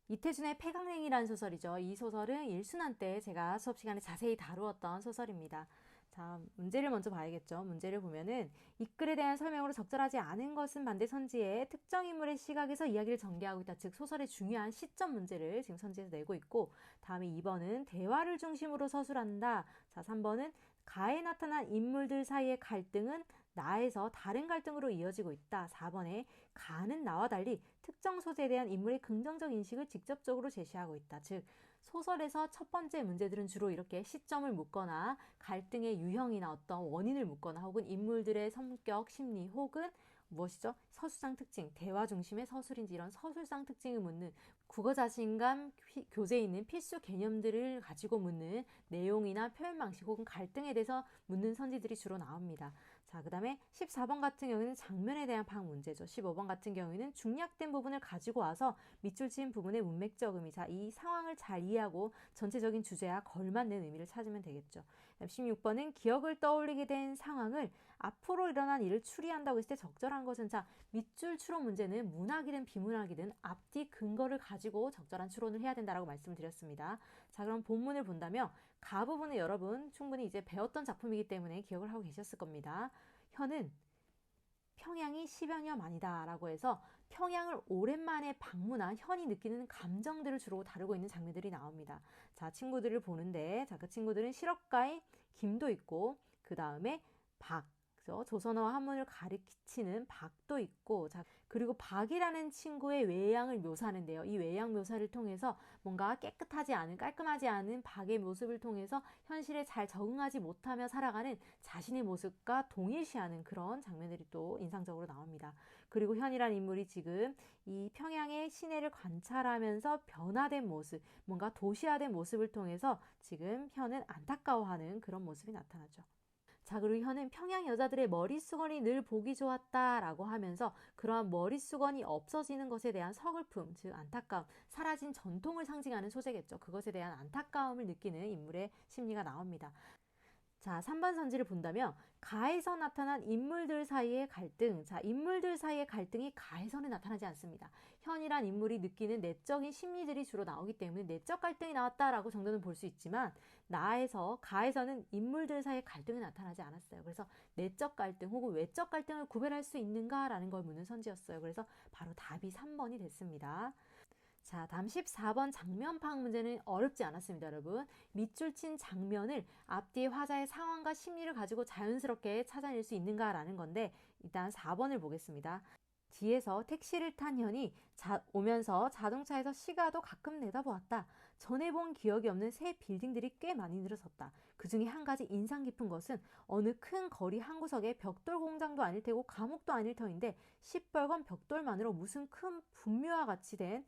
이태준의 폐강냉이라는 소설이죠. 이 소설은 일순환 때 제가 수업 시간에 자세히 다루었던 소설입니다. 자, 문제를 먼저 봐야겠죠. 문제를 보면은 이 글에 대한 설명으로 적절하지 않은 것은 반대 선지의 특정 인물의 시각에서 이야기를 전개하고 있다. 즉 소설의 중요한 시점 문제를 지금 선지에서 내고 있고, 다음에 2번은 대화를 중심으로 서술한다. 자, 3번은 가에 나타난 인물들 사이의 갈등은 나에서 다른 갈등으로 이어지고 있다. 4번에 가는 나와 달리 특정 소재에 대한 인물의 긍정적 인식을 직접적으로 제시하고 있다. 즉 소설에서 첫 번째 문제들은 주로 이렇게 시점을 묻거나 갈등의 유형이나 어떤 원인을 묻거나 혹은 인물들의 성격, 심리 혹은 무엇이죠? 서술상 특징, 대화 중심의 서술인지 이런 서술상 특징을 묻는 국어 자신감 교재에 있는 필수 개념들을 가지고 묻는 내용이나 표현 방식 혹은 갈등에 대해서 묻는 선지들이 주로 나옵니다. 자, 그 다음에 14번 같은 경우에는 장면에 대한 방 문제죠. 15번 같은 경우에는 중략된 부분을 가지고 와서 밑줄 친 부분의 문맥적 의미, 자, 이 상황을 잘 이해하고 전체적인 주제와 걸맞는 의미를 찾으면 되겠죠. 16번은 기억을 떠올리게 된 상황을 앞으로 일어난 일을 추리한다고 했을 때 적절한 것은, 자, 밑줄 추론 문제는 문학이든 비문학이든 앞뒤 근거를 가지고 적절한 추론을 해야 된다라고 말씀을 드렸습니다. 자, 그럼 본문을 본다면 가 부분은 여러분 충분히 이제 배웠던 작품이기 때문에 기억을 하고 계셨을 겁니다. 현은 평양이 10여 년 만이다 라고 해서 평양을 오랜만에 방문한 현이 느끼는 감정들을 주로 다루고 있는 장면들이 나옵니다. 자, 친구들을 보는데, 자, 그 친구들은 실업가에 김도 있고, 그 다음에 박, 조선어와 한문을 가르치는 박도 있고, 자, 그리고 박이라는 친구의 외양을 묘사하는데요. 이 외양 묘사를 통해서 뭔가 깨끗하지 않은, 깔끔하지 않은 박의 모습을 통해서 현실에 잘 적응하지 못하며 살아가는 자신의 모습과 동일시하는 그런 장면들이 또 인상적으로 나옵니다. 그리고 현이라는 인물이 지금 이 평양의 시내를 관찰하면서 변화된 모습, 뭔가 도시화된 모습을 통해서 지금 현은 안타까워하는 그런 모습이 나타나죠. 자, 그리고 현은 평양 여자들의 머리수건이 늘 보기 좋았다라고 하면서 그러한 머리수건이 없어지는 것에 대한 서글픔, 즉 안타까움, 사라진 전통을 상징하는 소재겠죠. 그것에 대한 안타까움을 느끼는 인물의 심리가 나옵니다. 자, 3번 선지를 본다면 가에서 나타난 인물들 사이의 갈등. 자, 인물들 사이의 갈등이 가에서는 나타나지 않습니다. 현이란 인물이 느끼는 내적인 심리들이 주로 나오기 때문에 내적 갈등이 나왔다라고 정도는 볼 수 있지만 가에서는 인물들 사이의 갈등이 나타나지 않았어요. 그래서 내적 갈등 혹은 외적 갈등을 구별할 수 있는가라는 걸 묻는 선지였어요. 그래서 바로 답이 3번이 됐습니다. 자, 다음 14번 장면 파악 문제는 어렵지 않았습니다, 여러분. 밑줄 친 장면을 앞뒤의 화자의 상황과 심리를 가지고 자연스럽게 찾아낼 수 있는가라는 건데, 일단 4번을 보겠습니다. 뒤에서 택시를 탄 현이 오면서 자동차에서 시가도 가끔 내다보았다. 전에 본 기억이 없는 새 빌딩들이 꽤 많이 늘어섰다. 그 중에 한 가지 인상 깊은 것은 어느 큰 거리 한 구석에 벽돌 공장도 아닐 테고 감옥도 아닐 터인데 시뻘건 벽돌만으로 무슨 큰 분묘와 같이 된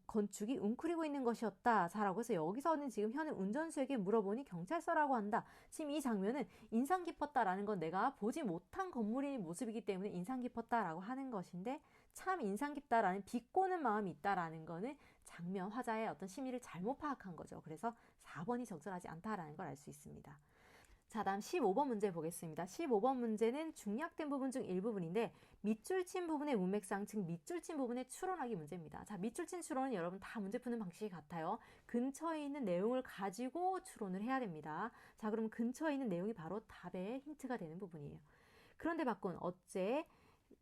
건축이 웅크리고 있는 것이었다. 자라고 해서 여기서는 지금 현은 운전수에게 물어보니 경찰서라고 한다. 지금 이 장면은 인상 깊었다라는 건 내가 보지 못한 건물의 모습이기 때문에 인상 깊었다라고 하는 것인데 참 인상 깊다라는 비꼬는 마음이 있다라는 거는 장면 화자의 어떤 심리를 잘못 파악한 거죠. 그래서 4번이 적절하지 않다라는 걸 알 수 있습니다. 자, 다음 15번 문제 보겠습니다. 15번 문제는 중략된 부분 중 일부분인데 밑줄 친 부분의 문맥상, 즉 밑줄 친 부분의 추론하기 문제입니다. 자, 밑줄 친 추론은 여러분 다 문제 푸는 방식이 같아요. 근처에 있는 내용을 가지고 추론을 해야 됩니다. 자, 그럼 근처에 있는 내용이 바로 답의 힌트가 되는 부분이에요. 그런데 바꾼 어째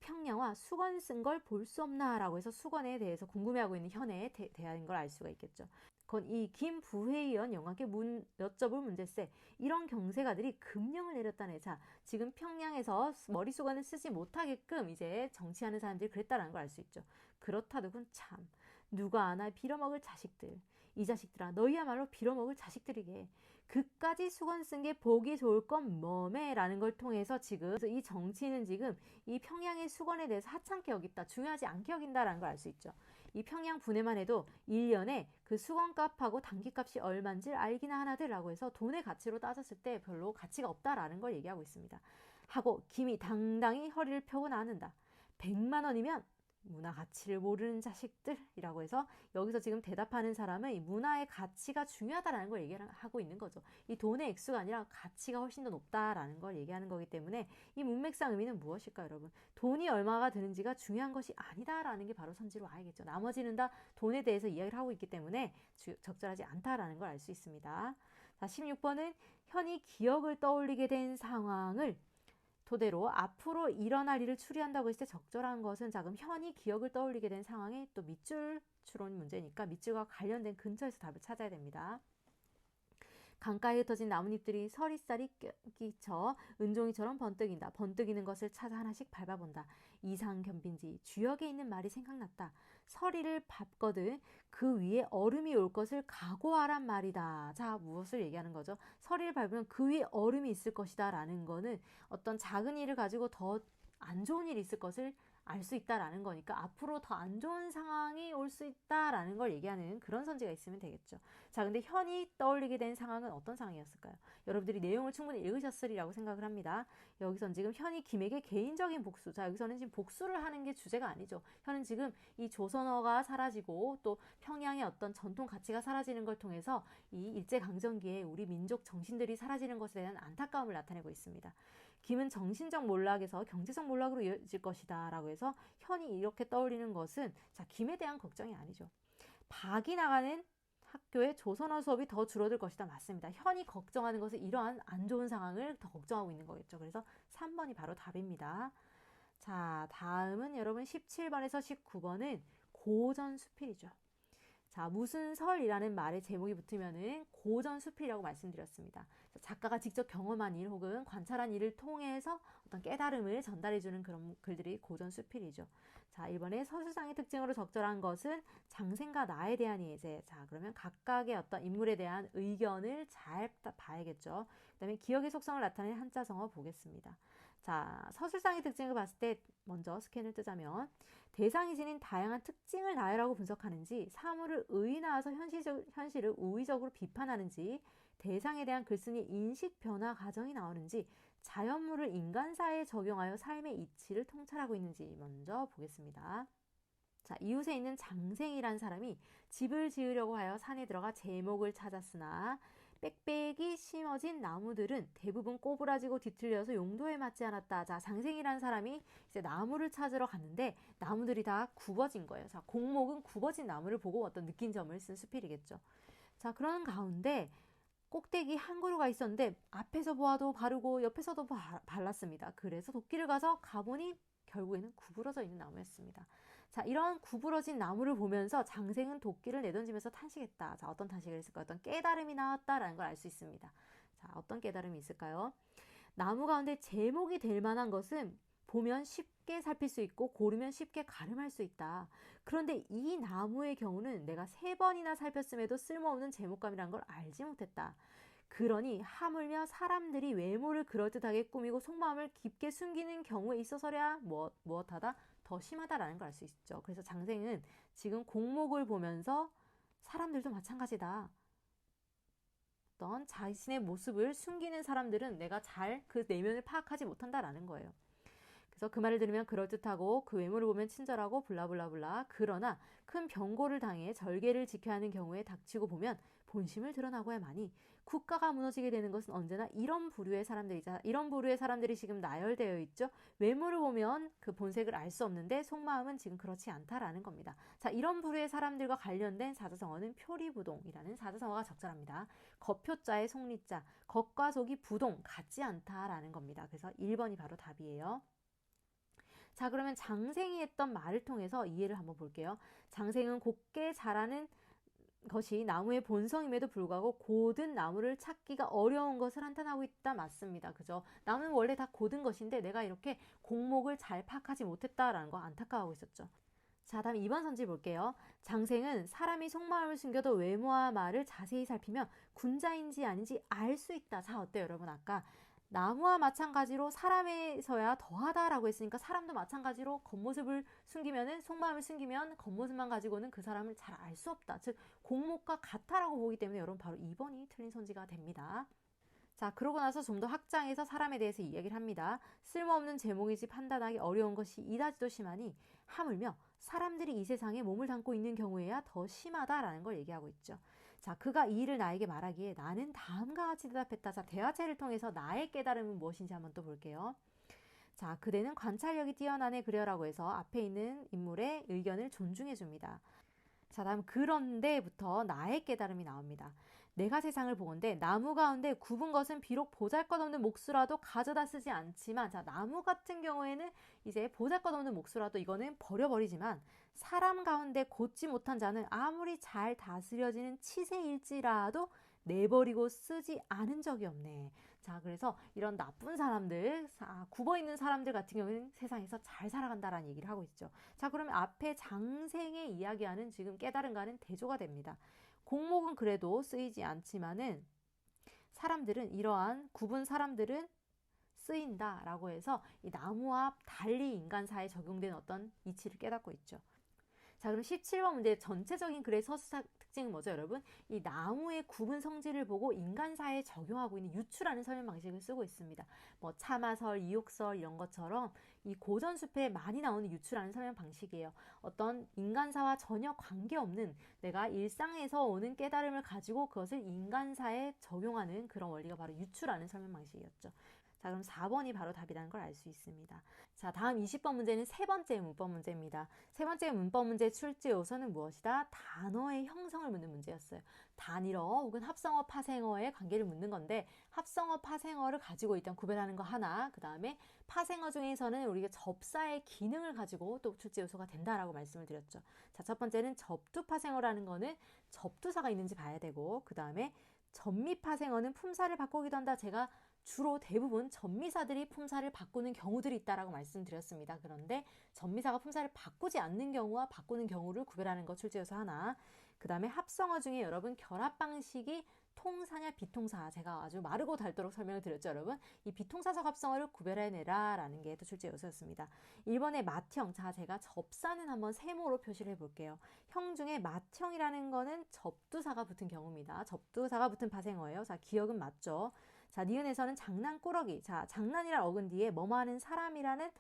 평양화 수건 쓴 걸 볼 수 없나 라고 해서 수건에 대해서 궁금해하고 있는 현에 대한 걸 알 수가 있겠죠. 그건 이 김 부회의원 영화께 여쭤볼 문제세. 이런 경세가들이 금령을 내렸다네. 자, 지금 평양에서 머리수건을 쓰지 못하게끔 이제 정치하는 사람들이 그랬다라는 걸 알 수 있죠. 그렇다더군 참. 누가 아나 빌어먹을 자식들. 이 자식들아 너희야말로 빌어먹을 자식들이게. 그까지 수건 쓴 게 보기 좋을 건 뭐매? 라는 걸 통해서 지금 이 정치는 지금 이 평양의 수건에 대해서 하찮게 여긴다. 중요하지 않게 여긴다라는 걸 알 수 있죠. 이 평양 분해만 해도 1년에 그 수건값하고 단기값이 얼마인지 알기나 하나들라고 해서 돈의 가치로 따졌을 때 별로 가치가 없다라는 걸 얘기하고 있습니다. 하고 김이 당당히 허리를 펴고 나앉는다. 100만 원이면 문화 가치를 모르는 자식들이라고 해서 여기서 지금 대답하는 사람은 이 문화의 가치가 중요하다라는 걸 얘기하고 있는 거죠. 이 돈의 액수가 아니라 가치가 훨씬 더 높다라는 걸 얘기하는 거기 때문에 이 문맥상 의미는 무엇일까요, 여러분? 돈이 얼마가 드는지가 중요한 것이 아니다라는 게 바로 선지로 와야겠죠. 나머지는 다 돈에 대해서 이야기를 하고 있기 때문에 적절하지 않다라는 걸 알 수 있습니다. 자, 16번은 현이 기억을 떠올리게 된 상황을 토대로 앞으로 일어날 일을 추리한다고 했을 때 적절한 것은 자금 현이 기억을 떠올리게 된 상황에 또 밑줄 추론 문제니까 밑줄과 관련된 근처에서 답을 찾아야 됩니다. 강가에 흩어진 나뭇잎들이 서리쌀이 끼쳐 은종이처럼 번뜩인다. 번뜩이는 것을 찾아 하나씩 밟아본다. 이상견빈지 주역에 있는 말이 생각났다. 서리를 밟거든 그 위에 얼음이 올 것을 각오하란 말이다. 자, 무엇을 얘기하는 거죠? 서리를 밟으면 그 위에 얼음이 있을 것이다 라는 거는 어떤 작은 일을 가지고 더 안 좋은 일이 있을 것을 알 수 있다라는 거니까 앞으로 더 안 좋은 상황이 올 수 있다라는 걸 얘기하는 그런 선지가 있으면 되겠죠. 자, 근데 현이 떠올리게 된 상황은 어떤 상황이었을까요? 여러분들이 내용을 충분히 읽으셨으리라고 생각을 합니다. 여기선 지금 현이 김에게 개인적인 복수. 자, 여기서는 지금 복수를 하는 게 주제가 아니죠. 현은 지금 이 조선어가 사라지고 또 평양의 어떤 전통 가치가 사라지는 걸 통해서 이 일제강점기에 우리 민족 정신들이 사라지는 것에 대한 안타까움을 나타내고 있습니다. 김은 정신적 몰락에서 경제적 몰락으로 이어질 것이다 라고 해서 현이 이렇게 떠올리는 것은 자, 김에 대한 걱정이 아니죠. 박이 나가는 학교의 조선어 수업이 더 줄어들 것이다. 맞습니다. 현이 걱정하는 것은 이러한 안 좋은 상황을 더 걱정하고 있는 거겠죠. 그래서 3번이 바로 답입니다. 자, 다음은 여러분 17번에서 19번은 고전수필이죠. 자, 무슨 설이라는 말의 제목이 붙으면은 고전수필이라고 말씀드렸습니다. 작가가 직접 경험한 일 혹은 관찰한 일을 통해서 어떤 깨달음을 전달해주는 그런 글들이 고전수필이죠. 자, 1번에 서술상의 특징으로 적절한 것은 장생과 나에 대한 예제. 자, 그러면 각각의 어떤 인물에 대한 의견을 잘 봐야겠죠. 그 다음에 기억의 속성을 나타내는 한자성어 보겠습니다. 자, 서술상의 특징을 봤을 때 먼저 스캔을 뜨자면 대상이 지닌 다양한 특징을 나열하고 분석하는지, 사물을 의인화해서 현실을 우의적으로 비판하는지, 대상에 대한 글쓴이 인식 변화 과정이 나오는지, 자연물을 인간사에 적용하여 삶의 이치를 통찰하고 있는지 먼저 보겠습니다. 자, 이웃에 있는 장생이란 사람이 집을 지으려고 하여 산에 들어가 제목을 찾았으나 빽빽이 심어진 나무들은 대부분 꼬부라지고 뒤틀려서 용도에 맞지 않았다. 자, 장생이라는 사람이 이제 나무를 찾으러 갔는데 나무들이 다 굽어진 거예요. 자, 공목은 굽어진 나무를 보고 어떤 느낀 점을 쓴 수필이겠죠. 자, 그런 가운데 꼭대기 한 그루가 있었는데 앞에서 보아도 바르고 옆에서도 발랐습니다. 그래서 도끼를 가서 가보니 결국에는 구부러져 있는 나무였습니다. 자, 이런 구부러진 나무를 보면서 장생은 도끼를 내던지면서 탄식했다. 자, 어떤 탄식을 했을까요? 어떤 깨달음이 나왔다라는 걸 알 수 있습니다. 자, 어떤 깨달음이 있을까요? 나무 가운데 제목이 될 만한 것은 보면 쉽게 살필 수 있고 고르면 쉽게 가름할 수 있다. 그런데 이 나무의 경우는 내가 3번이나 살폈음에도 쓸모없는 제목감이라는 걸 알지 못했다. 그러니 하물며 사람들이 외모를 그럴듯하게 꾸미고 속마음을 깊게 숨기는 경우에 있어서야 무엇하다 더 심하다라는 걸 알 수 있죠. 그래서 장생은 지금 공목을 보면서 사람들도 마찬가지다. 어떤 자신의 모습을 숨기는 사람들은 내가 잘 그 내면을 파악하지 못한다라는 거예요. 그래서 그 말을 들으면 그럴듯하고 그 외모를 보면 친절하고 블라블라블라. 그러나 큰 병고를 당해 절개를 지켜야 하는 경우에 닥치고 보면 본심을 드러나고야만이 국가가 무너지게 되는 것은 언제나 이런 부류의 사람들이자 이런 부류의 사람들이 지금 나열되어 있죠. 외모를 보면 그 본색을 알 수 없는데 속마음은 지금 그렇지 않다라는 겁니다. 자, 이런 부류의 사람들과 관련된 사자성어는 표리부동이라는 사자성어가 적절합니다. 겉표자의 속리자, 겉과 속이 부동, 같지 않다라는 겁니다. 그래서 1번이 바로 답이에요. 자, 그러면 장생이 했던 말을 통해서 이해를 한번 볼게요. 장생은 곱게 자라는 것이 나무의 본성임에도 불구하고 고든 나무를 찾기가 어려운 것을 한탄하고 있다. 맞습니다. 그죠? 나무는 원래 다 고든 것인데 내가 이렇게 공목을 잘 파악하지 못했다라는 거 안타까워하고 있었죠. 자, 다음 2번 선지 볼게요. 장생은 사람이 속마음을 숨겨도 외모와 말을 자세히 살피면 군자인지 아닌지 알 수 있다. 자, 어때요, 여러분? 아까 나무와 마찬가지로 사람에서야 더하다라고 했으니까 사람도 마찬가지로 겉모습을 숨기면은 속마음을 숨기면 겉모습만 가지고는 그 사람을 잘 알 수 없다. 즉 공목과 같다라고 보기 때문에 여러분 바로 2번이 틀린 선지가 됩니다. 자, 그러고 나서 좀 더 확장해서 사람에 대해서 이야기를 합니다. 쓸모없는 제목이지 판단하기 어려운 것이 이다지도 심하니 하물며 사람들이 이 세상에 몸을 담고 있는 경우에야 더 심하다라는 걸 얘기하고 있죠. 자, 그가 이 일을 나에게 말하기에 나는 다음과 같이 대답했다. 자, 대화체를 통해서 나의 깨달음은 무엇인지 한번 또 볼게요. 자, 그대는 관찰력이 뛰어나네 그려라고 해서 앞에 있는 인물의 의견을 존중해 줍니다. 자, 다음 그런데부터 나의 깨달음이 나옵니다. 내가 세상을 보건대 나무 가운데 굽은 것은 비록 보잘것없는 몫이라도 가져다 쓰지 않지만, 자, 나무 같은 경우에는 이제 보잘것없는 몫이라도 이거는 버려버리지만 사람 가운데 곧지 못한 자는 아무리 잘 다스려지는 치세일지라도 내버리고 쓰지 않은 적이 없네. 자, 그래서 이런 나쁜 사람들, 굽어 있는 사람들 같은 경우는 세상에서 잘 살아간다라는 얘기를 하고 있죠. 자, 그러면 앞에 장생의 이야기하는 지금 깨달음과는 대조가 됩니다. 공목은 그래도 쓰이지 않지만은 사람들은, 이러한 굽은 사람들은 쓰인다라고 해서 이 나무와 달리 인간사에 적용된 어떤 이치를 깨닫고 있죠. 자, 그럼 17번 문제 전체적인 글의 서술사 특징은 뭐죠, 여러분? 이 나무의 굽은 성질을 보고 인간사에 적용하고 있는 유추라는 설명 방식을 쓰고 있습니다. 뭐 참화설, 이욕설 이런 것처럼 이 고전수패에 많이 나오는 유추라는 설명 방식이에요. 어떤 인간사와 전혀 관계없는 내가 일상에서 오는 깨달음을 가지고 그것을 인간사에 적용하는 그런 원리가 바로 유추라는 설명 방식이었죠. 자, 그럼 4번이 바로 답이라는 걸 알 수 있습니다. 자, 다음 20번 문제는 세 번째 문법 문제입니다. 세 번째 문법 문제의 출제 요소는 무엇이다? 단어의 형성을 묻는 문제였어요. 단일어 혹은 합성어, 파생어의 관계를 묻는 건데 합성어, 파생어를 가지고 일단 구별하는 거 하나, 그 다음에 파생어 중에서는 우리가 접사의 기능을 가지고 또 출제 요소가 된다라고 말씀을 드렸죠. 자, 첫 번째는 접두 파생어라는 거는 접두사가 있는지 봐야 되고, 그 다음에 전미 파생어는 품사를 바꾸기도 한다. 제가 주로 대부분 전미사들이 품사를 바꾸는 경우들이 있다라고 말씀드렸습니다. 그런데 전미사가 품사를 바꾸지 않는 경우와 바꾸는 경우를 구별하는 것 출제요소 하나. 그 다음에 합성어 중에 여러분 결합 방식이 통사냐 비통사, 제가 아주 마르고 닳도록 설명을 드렸죠, 여러분. 이 비통사적 합성어를 구별해내라 라는 게 또 출제 요소였습니다. 1번의 맏형, 자, 제가 접사는 한번 세모로 표시를 해볼게요. 형 중에 맏형이라는 거는 접두사가 붙은 경우입니다. 접두사가 붙은 파생어예요. 자, 기억은 맞죠? 자, 니은에서는 장난꾸러기, 자, 장난이란 어근 뒤에 뭐뭐 하는 사람이라는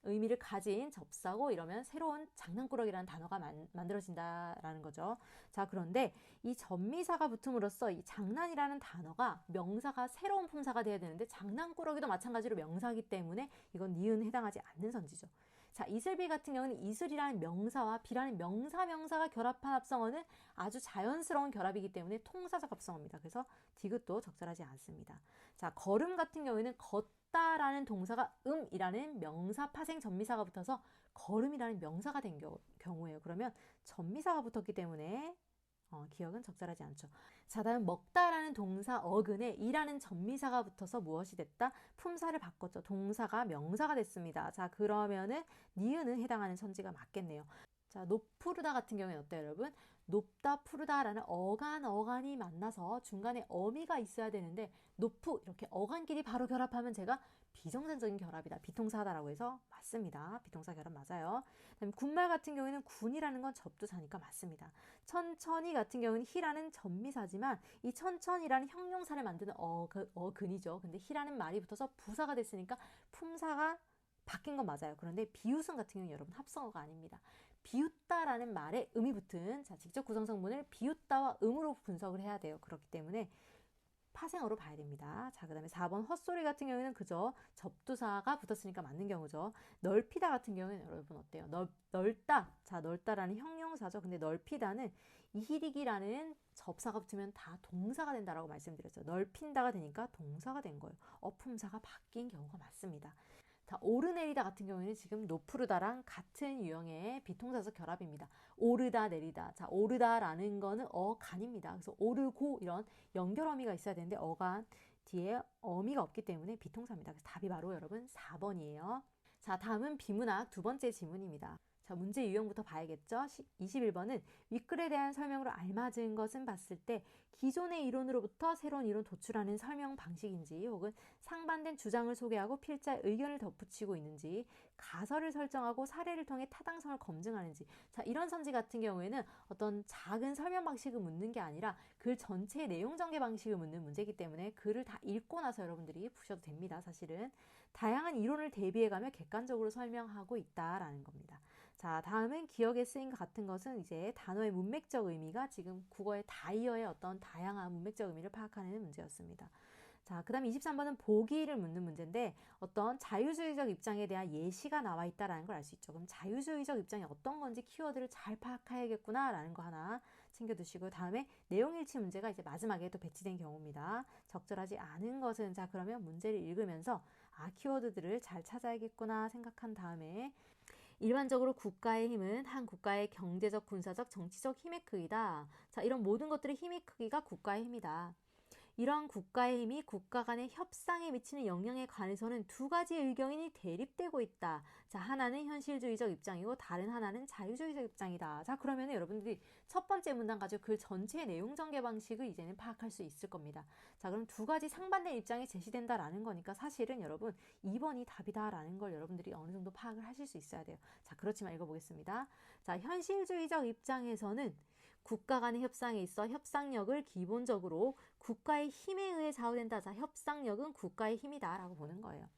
의미를 가진 접사고, 이러면 새로운 장난꾸러기라는 단어가 만들어진다라는 거죠. 자, 그런데 이 전미사가 붙음으로써 이 장난이라는 단어가 명사가 새로운 품사가 돼야 되는데 장난꾸러기도 마찬가지로 명사이기 때문에 이건 니은에 해당하지 않는 선지죠. 자, 이슬비 같은 경우는 이슬이라는 명사와 비라는 명사가 결합한 합성어는 아주 자연스러운 결합이기 때문에 통사적 합성어입니다. 그래서 디귿도 적절하지 않습니다. 자, 걸음 같은 경우에는 걷다라는 동사가 이라는 명사 파생 전미사가 붙어서 걸음이라는 명사가 된 경우예요. 그러면 전미사가 붙었기 때문에 기억은 적절하지 않죠. 자, 다음 먹다라는 동사 어근에 이라는 전미사가 붙어서 무엇이 됐다? 품사를 바꿨죠. 동사가 명사가 됐습니다. 자, 그러면은 니은은 해당하는 선지가 맞겠네요. 자, 높푸르다 같은 경우에는 어때요, 여러분? 높다, 푸르다라는 어간이 만나서 중간에 어미가 있어야 되는데 높푸 이렇게 어간끼리 바로 결합하면 제가 비정상적인 결합이다, 비통사다라고 해서 맞습니다. 비통사 결합 맞아요. 그다음에 군말 같은 경우에는 군이라는 건 접두사니까 맞습니다. 천천히 같은 경우는 히라는 전미사지만 이 천천히라는 형용사를 만드는 어근이죠. 근데 히라는 말이 붙어서 부사가 됐으니까 품사가 바뀐 건 맞아요. 그런데 비웃음 같은 경우는 여러분 합성어가 아닙니다. 비웃다라는 말에 음이 붙은, 자, 직접 구성성분을 비웃다와 음으로 분석을 해야 돼요. 그렇기 때문에 파생어로 봐야 됩니다. 자, 그 다음에 4번 헛소리 같은 경우에는 그저 접두사가 붙었으니까 맞는 경우죠. 넓히다 같은 경우에는 여러분 어때요? 넓다. 자, 넓다라는 형용사죠. 근데 넓히다는 이히릭이라는 접사가 붙으면 다 동사가 된다라고 말씀드렸죠. 넓힌다가 되니까 동사가 된 거예요. 어품사가 바뀐 경우가 맞습니다. 자, 오르내리다 같은 경우에는 지금 높으르다랑 같은 유형의 비통사적 결합입니다. 오르다 내리다. 자, 오르다라는 거는 어간입니다. 그래서 오르고 이런 연결어미가 있어야 되는데 어간 뒤에 어미가 없기 때문에 비통사입니다. 그래서 답이 바로 여러분 4번이에요. 자, 다음은 비문학 두 번째 지문입니다. 자, 문제 유형부터 봐야겠죠. 21번은 윗글에 대한 설명으로 알맞은 것은 봤을 때 기존의 이론으로부터 새로운 이론 도출하는 설명 방식인지, 혹은 상반된 주장을 소개하고 필자의 의견을 덧붙이고 있는지, 가설을 설정하고 사례를 통해 타당성을 검증하는지. 자, 이런 선지 같은 경우에는 어떤 작은 설명 방식을 묻는 게 아니라 글 전체의 내용 전개 방식을 묻는 문제이기 때문에 글을 다 읽고 나서 여러분들이 푸셔도 됩니다. 사실은 다양한 이론을 대비해가며 객관적으로 설명하고 있다라는 겁니다. 자, 다음은 기억에 쓰인 것 같은 것은 이제 단어의 문맥적 의미가 지금 국어의 다이어의 어떤 다양한 문맥적 의미를 파악하는 문제였습니다. 자, 그 다음 23번은 보기를 묻는 문제인데 어떤 자유주의적 입장에 대한 예시가 나와 있다는 걸 알 수 있죠. 그럼 자유주의적 입장이 어떤 건지 키워드를 잘 파악해야겠구나 라는 거 하나 챙겨두시고, 다음에 내용일치 문제가 이제 마지막에 또 배치된 경우입니다. 적절하지 않은 것은, 자, 그러면 문제를 읽으면서 키워드들을 잘 찾아야겠구나 생각한 다음에, 일반적으로 국가의 힘은 한 국가의 경제적, 군사적, 정치적 힘의 크기다. 자, 이런 모든 것들의 힘의 크기가 국가의 힘이다. 이러한 국가의 힘이 국가 간의 협상에 미치는 영향에 관해서는 두 가지 의견이 대립되고 있다. 자, 하나는 현실주의적 입장이고 다른 하나는 자유주의적 입장이다. 자, 그러면 여러분들이 첫 번째 문단 가지고 그 전체의 내용 전개 방식을 이제는 파악할 수 있을 겁니다. 자, 그럼 두 가지 상반된 입장이 제시된다라는 거니까 사실은 여러분 2번이 답이다라는 걸 여러분들이 어느 정도 파악을 하실 수 있어야 돼요. 자, 그렇지만 읽어보겠습니다. 자, 현실주의적 입장에서는 국가 간의 협상에 있어 협상력을 기본적으로 국가의 힘에 의해 좌우된다. 자, 협상력은 국가의 힘이다 라고 보는 거예요.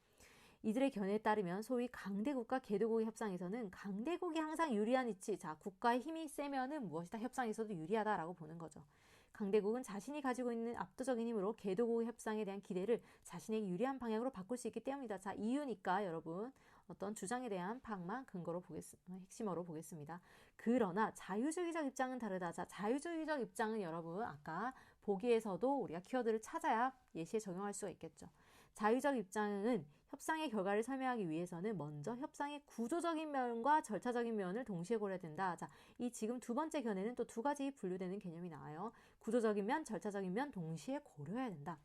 이들의 견해에 따르면 소위 강대국과 개도국의 협상에서는 강대국이 항상 유리한 위치, 자, 국가의 힘이 세면은 무엇이다? 협상에서도 유리하다라고 보는 거죠. 강대국은 자신이 가지고 있는 압도적인 힘으로 개도국의 협상에 대한 기대를 자신에게 유리한 방향으로 바꿀 수 있기 때문이다. 자, 이유니까 여러분 어떤 주장에 대한 파악만 근거로 핵심어로 보겠습니다. 그러나 자유주의적 입장은 다르다. 자, 자유주의적 입장은 여러분 아까 보기에서도 우리가 키워드를 찾아야 예시에 적용할 수가 있겠죠. 자유적 입장은 협상의 결과를 설명하기 위해서는 먼저 협상의 구조적인 면과 절차적인 면을 동시에 고려해야 된다. 자, 이 지금 두 번째 견해는 또 두 가지 분류되는 개념이 나와요. 구조적인 면, 절차적인 면 동시에 고려해야 된다.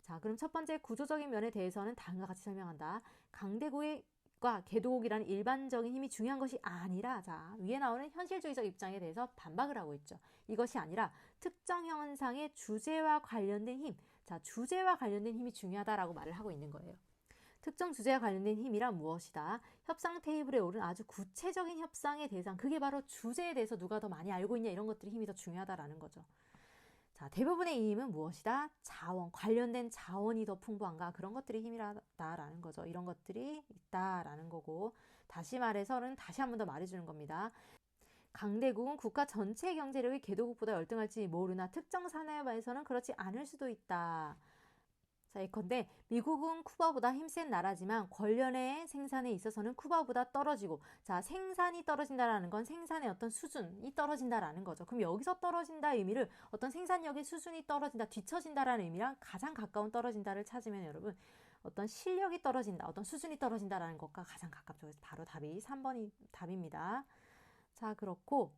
자, 그럼 첫 번째 구조적인 면에 대해서는 다음과 같이 설명한다. 강대국과 개도국이라는 일반적인 힘이 중요한 것이 아니라, 자, 위에 나오는 현실주의적 입장에 대해서 반박을 하고 있죠. 이것이 아니라 특정 현상의 주제와 관련된 힘, 자, 주제와 관련된 힘이 중요하다라고 말을 하고 있는 거예요. 특정 주제와 관련된 힘이란 무엇이다? 협상 테이블에 오른 아주 구체적인 협상의 대상, 그게 바로 주제에 대해서 누가 더 많이 알고 있냐 이런 것들이 힘이 더 중요하다라는 거죠. 자, 대부분의 이 힘은 무엇이다? 자원, 관련된 자원이 더 풍부한가? 그런 것들이 힘이라는 거죠. 이런 것들이 있다라는 거고, 다시 말해서는 다시 한 번 더 말해주는 겁니다. 강대국은 국가 전체 경제력이 개도국보다 열등할지 모르나 특정 산업에서는 그렇지 않을 수도 있다. 자, 예컨대 미국은 쿠바보다 힘센 나라지만 관련의 생산에 있어서는 쿠바보다 떨어지고, 자, 생산이 떨어진다라는 건 생산의 어떤 수준이 떨어진다라는 거죠. 그럼 여기서 떨어진다의 의미를 어떤 생산력의 수준이 떨어진다, 뒤처진다라는 의미랑 가장 가까운 떨어진다를 찾으면 여러분 어떤 실력이 떨어진다, 어떤 수준이 떨어진다라는 것과 가장 가깝죠. 그래서 바로 답이 3번이 답입니다. 자, 그렇고,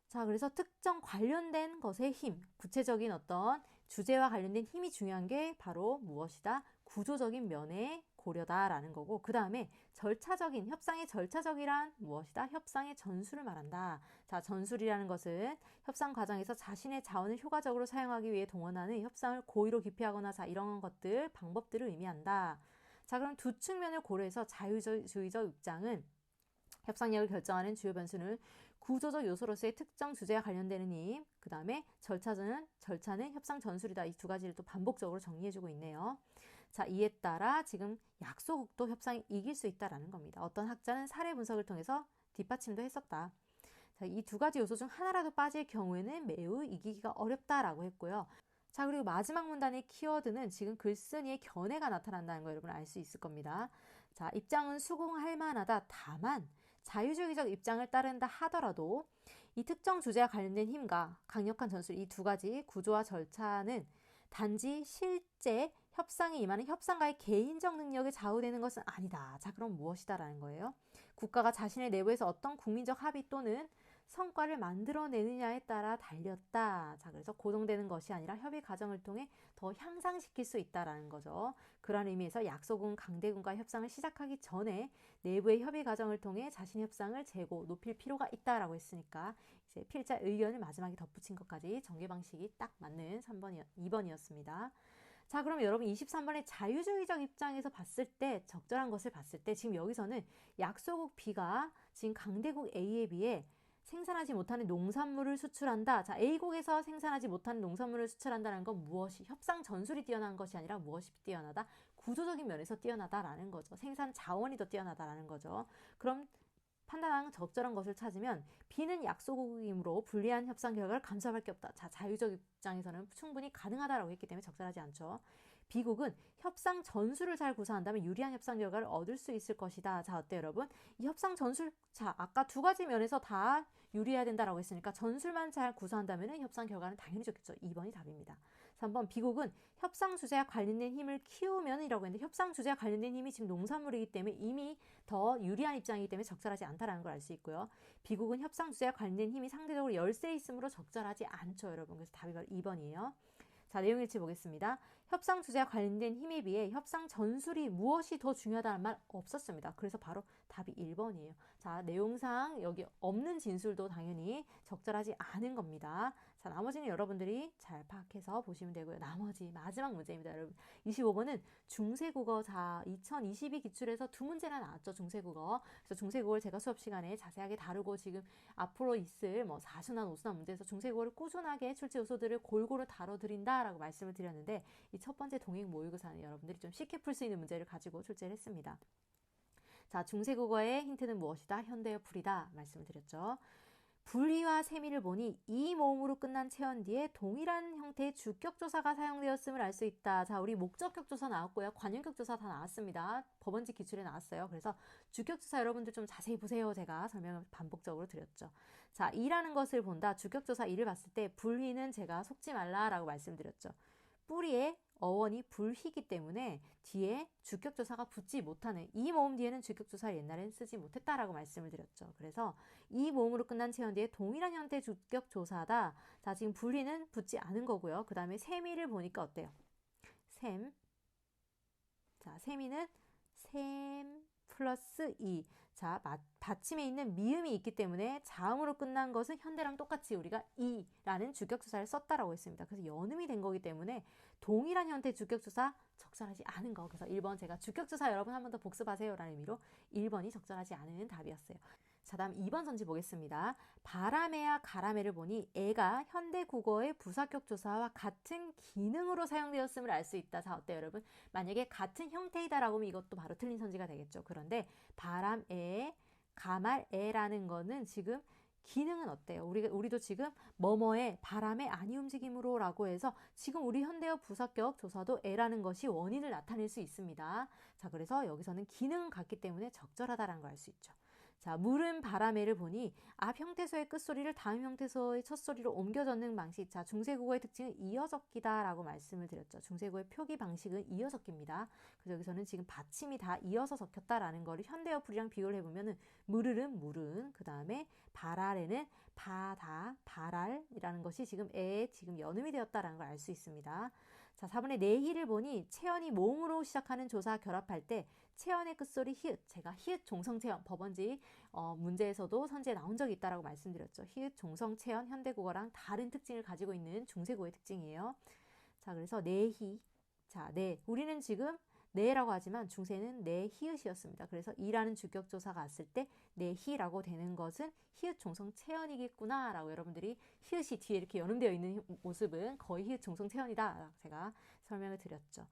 자, 그래서 특정 관련된 것의 힘, 구체적인 어떤 주제와 관련된 힘이 중요한 게 바로 무엇이다? 구조적인 면의 고려다라는 거고, 그 다음에 절차적인, 협상의 절차적이란 무엇이다? 협상의 전술을 말한다. 자, 전술이라는 것은 협상 과정에서 자신의 자원을 효과적으로 사용하기 위해 동원하는 협상을 고의로 기피하거나, 자, 이런 것들, 방법들을 의미한다. 자, 그럼 두 측면을 고려해서 자유주의적 입장은 협상력을 결정하는 주요 변수는 구조적 요소로서의 특정 주제와 관련되는 힘, 그 다음에 절차는 협상 전술이다. 이 두 가지를 또 반복적으로 정리해주고 있네요. 자, 이에 따라 지금 약소국도 협상이 이길 수 있다라는 겁니다. 어떤 학자는 사례 분석을 통해서 뒷받침도 했었다. 자, 이 두 가지 요소 중 하나라도 빠질 경우에는 매우 이기기가 어렵다라고 했고요. 자, 그리고 마지막 문단의 키워드는 지금 글쓴이의 견해가 나타난다는 거 여러분 알 수 있을 겁니다. 자, 입장은 수긍할 만하다. 다만 자유주의적 입장을 따른다 하더라도 이 특정 주제와 관련된 힘과 강력한 전술, 이 두 가지 구조와 절차는 단지 실제 협상에 임하는 협상가의 개인적 능력에 좌우되는 것은 아니다. 자, 그럼 무엇이다라는 거예요? 국가가 자신의 내부에서 어떤 국민적 합의 또는 성과를 만들어내느냐에 따라 달렸다. 자, 그래서 고정되는 것이 아니라 협의 과정을 통해 더 향상시킬 수 있다라는 거죠. 그런 의미에서 약소국 강대국과 협상을 시작하기 전에 내부의 협의 과정을 통해 자신의 협상을 재고 높일 필요가 있다라고 했으니까 이제 필자 의견을 마지막에 덧붙인 것까지 전개 방식이 딱 맞는 2번이었습니다. 자, 그럼 여러분 23번의 자유주의적 입장에서 봤을 때 적절한 것을 봤을 때 지금 여기서는 약소국 B가 지금 강대국 A에 비해 생산하지 못하는 농산물을 수출한다. 자, A국에서 생산하지 못하는 농산물을 수출한다는 건 무엇이 협상 전술이 뛰어난 것이 아니라 무엇이 뛰어나다? 구조적인 면에서 뛰어나다라는 거죠. 생산 자원이 더 뛰어나다라는 거죠. 그럼 판단한 적절한 것을 찾으면 B는 약소국이므로 불리한 협상 결과를 감수할 게 없다. 자, 자유적 입장에서는 충분히 가능하다라고 했기 때문에 적절하지 않죠. B국은 협상 전술을 잘 구사한다면 유리한 협상 결과를 얻을 수 있을 것이다. 자, 어때요, 여러분? 이 협상 전술, 자, 아까 두 가지 면에서 다 유리해야 된다라고 했으니까 전술만 잘 구사한다면 협상 결과는 당연히 좋겠죠. 2번이 답입니다. 3번, B국은 협상 주제와 관련된 힘을 키우면이라고 했는데 협상 주제와 관련된 힘이 지금 농산물이기 때문에 이미 더 유리한 입장이기 때문에 적절하지 않다라는 걸 알 수 있고요. B국은 협상 주제와 관련된 힘이 상대적으로 열세 있으므로 적절하지 않죠, 여러분. 그래서 답이 바로 2번이에요. 자, 내용일치 보겠습니다. 협상 주제와 관련된 힘에 비해 협상 전술이 무엇이 더 중요하다는 말 없었습니다. 그래서 바로 답이 1번이에요. 자, 내용상 여기 없는 진술도 당연히 적절하지 않은 겁니다. 자, 나머지는 여러분들이 잘 파악해서 보시면 되고요. 나머지 마지막 문제입니다, 여러분. 25번은 중세국어. 자, 2022 기출에서 두 문제나 나왔죠, 중세국어. 그래서 중세국어를 제가 수업 시간에 자세하게 다루고 지금 앞으로 있을 뭐 4순환, 5순환 문제에서 중세국어를 꾸준하게 출제 요소들을 골고루 다뤄드린다라고 말씀을 드렸는데, 이 첫 번째 동행 모의고사는 여러분들이 좀 쉽게 풀 수 있는 문제를 가지고 출제를 했습니다. 자, 중세국어의 힌트는 무엇이다? 현대어 풀이다 말씀을 드렸죠. 분리와 세미를 보니 이 모음으로 끝난 체언 뒤에 동일한 형태의 주격조사가 사용되었음을 알 수 있다. 자, 우리 목적격조사 나왔고요. 관용격조사 다 나왔습니다. 법원지 기출에 나왔어요. 그래서 주격조사 여러분들 좀 자세히 보세요. 제가 설명을 반복적으로 드렸죠. 자, 이라는 것을 본다. 주격조사 이를 봤을 때 불휘는 제가 속지 말라라고 말씀드렸죠. 뿌리에 어원이 불희기 때문에 뒤에 주격조사가 붙지 못하는, 이 모음 뒤에는 주격조사를 옛날에는 쓰지 못했다라고 말씀을 드렸죠. 그래서 이 모음으로 끝난 체언 뒤에 동일한 형태의 주격조사다. 자, 지금 불희는 붙지 않은 거고요. 그 다음에 세미를 보니까 어때요? 셈. 자, 세미는 셈 플러스 이. 자, 받침에 있는 미음이 있기 때문에 자음으로 끝난 것은 현대랑 똑같이 우리가 이라는 주격조사를 썼다라고 했습니다. 그래서 연음이 된 거기 때문에 동일한 형태의 주격조사 적절하지 않은 거. 그래서 1번 제가 주격조사 여러분 한 번 더 복습하세요 라는 의미로 1번이 적절하지 않은 답이었어요. 자, 다음 2번 선지 보겠습니다. 바라매와 가라매를 보니 애가 현대 국어의 부사격 조사와 같은 기능으로 사용되었음을 알 수 있다. 자, 어때요, 여러분? 만약에 같은 형태이다라고 하면 이것도 바로 틀린 선지가 되겠죠. 그런데 바람애, 가말애라는 거는 지금 기능은 어때요? 우리도 지금 뭐뭐에 바람의 아니 움직임으로 라고 해서 지금 우리 현대어 부사격 조사도 애라는 것이 원인을 나타낼 수 있습니다. 자, 그래서 여기서는 기능은 같기 때문에 적절하다라는 걸 알 수 있죠. 자, 물은 바람에를 보니 앞 형태소의 끝소리를 다음 형태소의 첫소리로 옮겨 적는 방식. 자, 중세국어의 특징은 이어적기다라고 말씀을 드렸죠. 중세국어의 표기 방식은 이어적기입니다. 그래서 여기서는 지금 받침이 다 이어서 적혔다라는 거를 현대어 풀이랑 비교를 해보면은 물은 물은, 그 다음에 발알에는 바다, 발알이라는 것이 지금 애에 지금 연음이 되었다라는 걸 알 수 있습니다. 자, 4번의 내희를 보니 체언이 모음으로 시작하는 조사 결합할 때 체언의 끝소리 히읗, 제가 히읗 종성체언 법원지 문제에서도 선지에 나온 적이 있다라고 말씀드렸죠. 히읗 종성체언 현대국어랑 다른 특징을 가지고 있는 중세국어의 특징이에요. 자, 그래서 내희, 자, 네, 우리는 지금 네라고 하지만 중세는 네 히읗이었습니다. 그래서 이라는 주격조사가 왔을 때 네히라고 되는 것은 히읗 종성 체언이겠구나 라고 여러분들이 히읗이 뒤에 이렇게 연음되어 있는 모습은 거의 히읗 종성 체언이다 제가 설명을 드렸죠.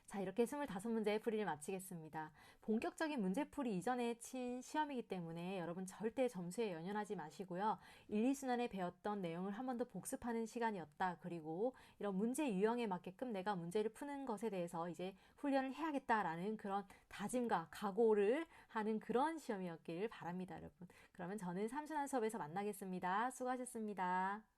자, 이렇게 25문제의 풀이를 마치겠습니다. 본격적인 문제풀이 이전에 친 시험이기 때문에 여러분 절대 점수에 연연하지 마시고요. 1, 2순환에 배웠던 내용을 한 번 더 복습하는 시간이었다. 그리고 이런 문제 유형에 맞게끔 내가 문제를 푸는 것에 대해서 이제 훈련을 해야겠다라는 그런 다짐과 각오를 하는 그런 시험이었길 바랍니다, 여러분. 그러면 저는 3순환 수업에서 만나겠습니다. 수고하셨습니다.